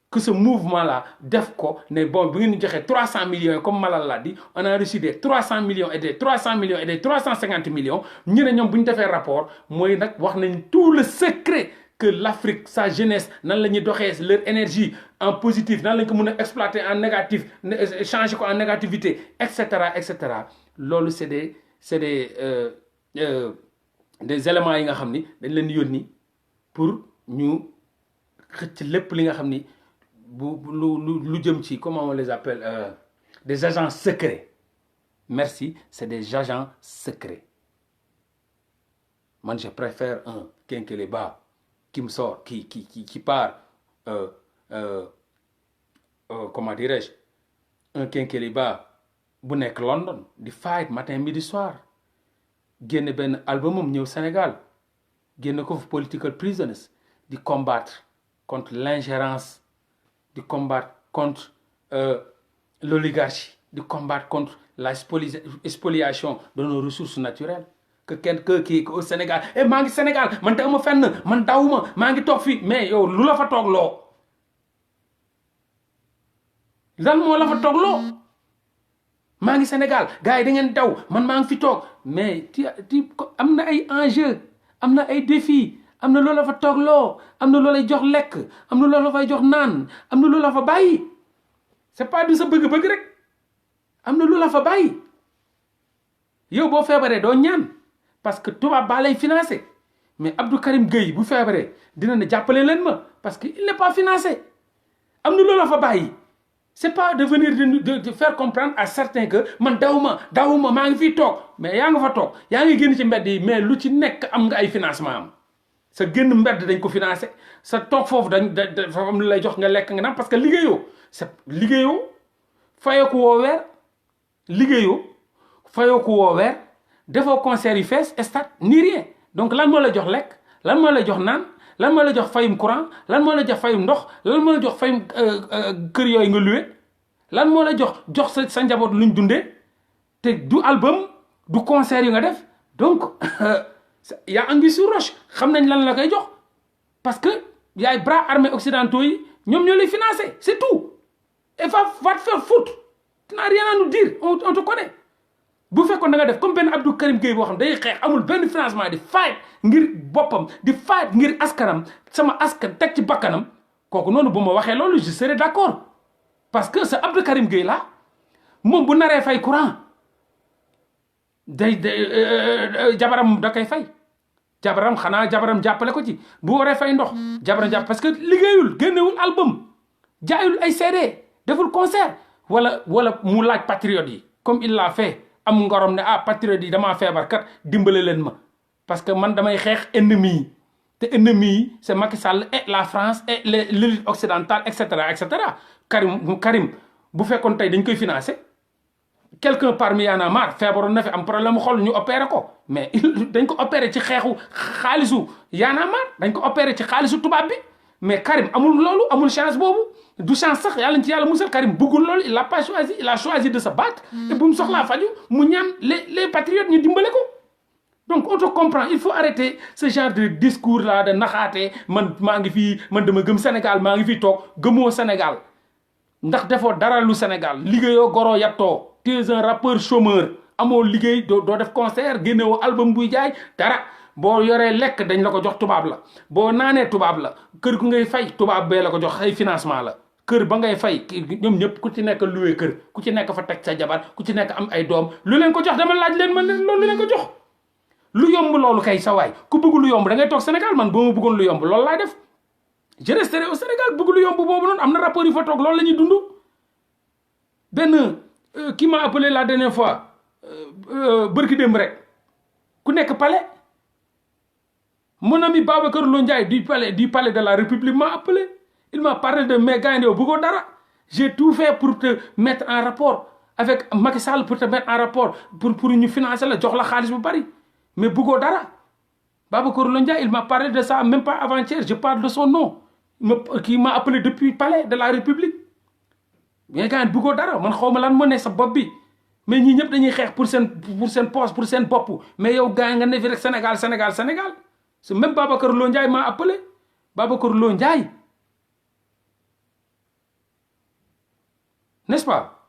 que ce mouvement-là def ko ne bon bi ngeen joxe 300 millions comme Malal l'a dit on a reçu des 300 millions et des 300 millions et des 350 millions ñu ne ñoom bu ñu defee rapport mooy nag wax nañ tout le secret que l'Afrique sa jeunesse nan la ñuy doxee leur énergie en positif nan lañ ko mën a exploiter en négatif changer ko en négativité et cetera loolu c'est des éléments yi nga xam ni dañ leen yónni pour ñu xëcc lépp li nga xam ni lu jëm ci comment on les appelle des agents secrets merci c'est des agents secrets man je préfère un Kékéléba qui me sort qui part comment dirais-je un Kékéléba bu nekk London di fight matin midi soir génne benn albumam ñëw Sénégal génne ko fa political prisoners di combattre contre l'ingérence di combattre contre l'oligarchie di combattre contre la spoliation de nos ressources naturelles que au Sénégal maa ngi Sénégal man dawuma fenn man dawuma maa ngi toog fii mais yow lu la fa toog loo lan moo la fa toog loo maa ngi Sénégal gars yi da ngeen daw man maa ngi fi toog mais am na ay enjeux am na ay défis am na loola fa toog loo am na loola jox lekk am na loola fay jox naan am na loola fa bàyyi c'est pas du sa bëgg-bëgg rek am na loola fa bàyyi yow boo feebaree doo ñaan parce que tubaab baa lay financé mais Abdou Karim Gueye bu feebaree dina ne jàppale leen ma parce que il n'est pas financé am na loola fa bàyyi c'est pas de venir de faire comprendre à certains que man dawuma maa ngi fii toog mais yaa nga fa toog yaa ngi génn ci mbedd yi mais lu ci nekk am nga ay financement am sa génn mbedd dañ ko financé sa toog foofu dafa am lu lay jox nga lekk nga naan parce que liggéeyoo fayoo ko woo weer defoo concert yi fees stade ni rien donc lan moo la jox lekk lan moo la jox naan lan moo la jox fayum courant lan moo la jox fayum ndox lan moo la jox fayum kër yooyu nga loué lan moo la jox sa njaboot luñ dundee te du album du concert yu nga def donc yaa anguille sous roche xam nañ lan la koy jox parce que yaay bras armés occidentaux yi ñoom ñoo lay financé c'est tout et va te faire foutre tu n'as rien à nous dire on te connaît bu fekkoon da nga def comme benn Abdou Karim Gueye boo xam day xeex amul benn financement di fight ngir boppam di fight ngir askanam sama askan teg ci bakkanam kooku noonu bu ma waxee loolu je serais d'accord parce que ce Abdou Karim Gueye là moom bu naree fay courant jabaram da koy fay jabaram jàppale ko ci bu waree fay ndox jabaram jàpp parce que liggéeyul génnewul album jaayul ay CD deful concert wala mu laaj patriote yi comme il l'a fait am ngorom ne patriote yi damaa feebar kat dimbale leen ma parce que man damay xeex ennemi yi te ennemi yi c'est Macky Sall et la France et l'élite occidentale et cetera Karim bu fekkoon tey dañ koy financer quelqu'un parmi Y'en a marre feebaroon na fi am problème xol ñu opéré ko mais dañ ko opéré ci xaalisu Y'en a marre dañ ko opéré ci xaalisu tubaab bi mais Karim amul loolu amul chance boobu du chance sax yàlla ci yàlla musal Karim bëggul loolu il l'a pas choisi il a choisi de se battre et bu mu soxlaa faju mu ñaan les patriotes ñu dimbale ko donc on te comprend il faut arrêter ce genre de discours là de naxaate man maa ngi fii man dama gëm Sénégal maa ngi fii toog gëmoo Sénégal ndax defoo dara lu Sénégal liggéeyoo goroo yattoo tu es un rappeur chômeur amoo liggéey doo def concert génnewoo album buy jaay dara boo yoree lekk dañ la ko jox tubaab la boo naanee tubaab la kër gu ngay fay tubaab bee la ko jox ay financement la kër ba ngay fay ñoom ñëpp ku ci nekk loué kër ku ci nekk fa teg sa jabar ku ci nekk am ay doom lu leen ko jox dama laaj leen man loolu leen ko jox lu yomb loolu kay sa waay ku bëgg lu yomb da ngay toog Sénégal man ba ma bëggoon lu yomb loolu laay def je resterai au Sénégal bëgg lu yomb boobu noonu am na rapport yi fa toog loolu la ñuy dund benn qui m'a appelé la dernière fois bërki démb rek ku nekk palais mon ami Babacar Lo Ndiaye du palais de la République m'a appelé il m'a parlé de mais gars yi bëggoo dara j'ai tout fait pour te mettre en rapport avec Macky Sall pour te mettre en rapport pour ñu financer la jox la xaalis bu bari mais bëggoo dara Babacar Lo Ndiaye il m'a parlé de ça même pas avant-hier je parle de son nom qui m'a appelé depuis palais de la République mais gars yi bëggoo dara man xaw ma lan moo ne sa bopp bi mais ñii ñëpp dañuy xeex pour seen poste pour seen bopp mais yow gars yi nga ne fi rek Sénégal c'est même Babacar Lo Ndiaye m'a appelé Babacar Lo Ndiaye n'est-ce pas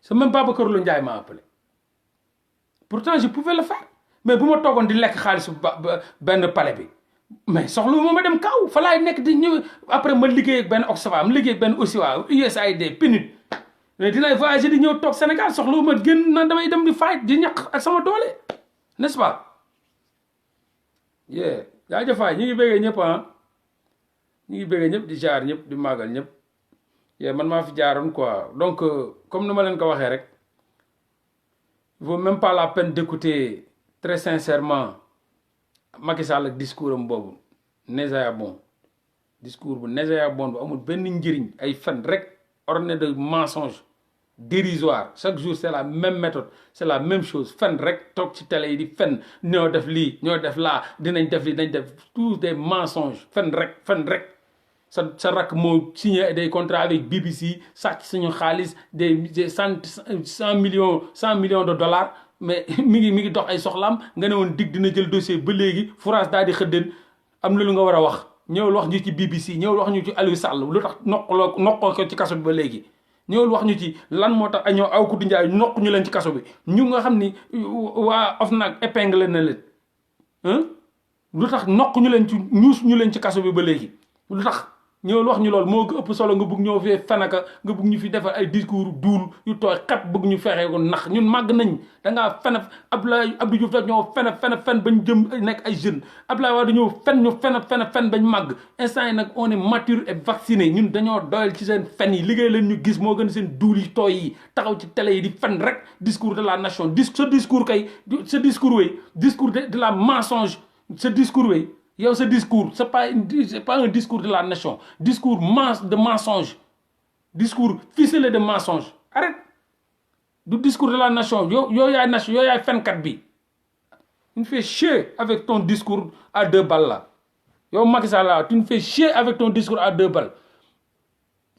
c'est même Babacar Lo Ndiaye m'a appelé pourtant je pouvais le faire mais bu ma toogoon di lekk xaalis benn palais bi mais soxla ma dem kaw fa laay nekk di ñëw après ma liggéey ak benn Oxfam liggéey ak benn OSIWA USAID PNUD mais dinay voyager di ñëw toog Sénégal soxla ma génn nan damay dem di fight di ñaq ak sama doole n'est-ce pas yee jaajëfaay ñu ngi bëggee ñëpp ñu ngi bëggee ñëpp di jaar ñëpp di màggal ñëpp yee man maa fi jaaroon quoi donc comme ni ma leen ko waxee rek il vaut même pas la peine d'écouter très sincèrement Macky Sall ak discours am boobu nauséabond discours bu nauséabond bu amul benn njëriñ ay fen rek orné de mensonges dérisoires chaque jour c'est la même méthode c'est la même chose fen rek toog ci télé yi di fen ñoo def lii ñoo def laa dinañ def lii dañ def tous des mensonges fen rek sa rakk moo signé des contrats avec BBC sàcc suñu xaalis des cent millions de dollars mais mi ngi dox ay soxlaam nga ne woon dig dina jël dossier ba léegi France daal di xëddeen am na lu nga war a wax ñëwul wax ñu ci BBC ñëwul wax ñu ci Aliou Sall lu tax noqoo ko ci kaso bi ba léegi ñëwul wax ñu ci lan moo tax ñoo aw Koudou Ndiaye noq ñu leen ci kaso bi ñu nga xam ni waa OFNAC épingle na leen lu tax noq ñu leen ci ñuus ñu leen ci kaso bi ba léegi lu tax ñëwul wax ñu loolu moo ko ëpp solo nga bëgg ñoo fee fenaka nga bëgg ñu fi defal ay discours duul yu tooy xat bëgg ñu fexee ko nax ñun màgg nañ dangaa fen Abdou Diouf da ñoo fen bañ jëm nekk ay jeunes Abdoulaye Wade dañoo fen bañ màgg instant yi nag on est mature et vacciné ñun dañoo doyal ci seen fen yi liggéey leen ñu gis moo gën seen duul yi tooy yi taxaw ci télé yi di fen rek discours de la nation ce discours de la mensonge ce discours way yow ce discours c'est pas un discours de la nation discours de mensonge discours ficelé de mensonge arrête du discours de la nation yow yaay nation yow yaay fenkat bi tu me fais chier avec ton discours à 2 balles là yow Macky Sall là tu me fais chier avec ton discours à 2 balles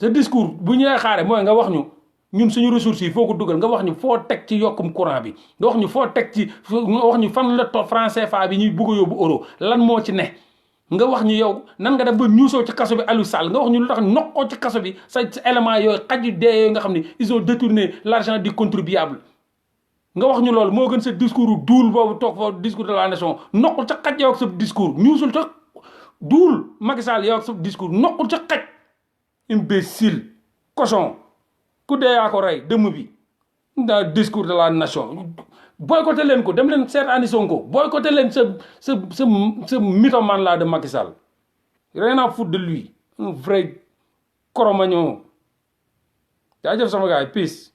ce discours bu ñu lay xaare mooy nga wax ñu ñun suñu ressources yi foo ko dugal nga wax ñu foo teg ci yokkum courant bi nga wax ñu foo teg ci nga wax ñu fan la franc CFA bi ñuy bëgg a yóbbu euro lan moo ci ne nga wax ñu yow nan nga def ba ñuusoo ci kaso bi Aliou Sall nga wax ñu lu tax noqoo ci kaso bi sa élément yooyu xaj yu dee yooyu nga xam ni ils ont détourné l'argent du contribuable nga wax ñu loolu moo gën sa discours duul boobu toog foofu discours de la nation noqul ca xaj yow ak sa discours ñuusul ca duul Macky Sall yow ak sa discours noqul ca xaj imbécile cochon ku dee yaa ko rey dëmm bi dans discours de la nation boycotté leen ko dem leen seet andi Sonko boycotté leen ce mythomane là de Macky Sall rien à foutre de lui un vrai coromagnon jaajëf sama gars yi peace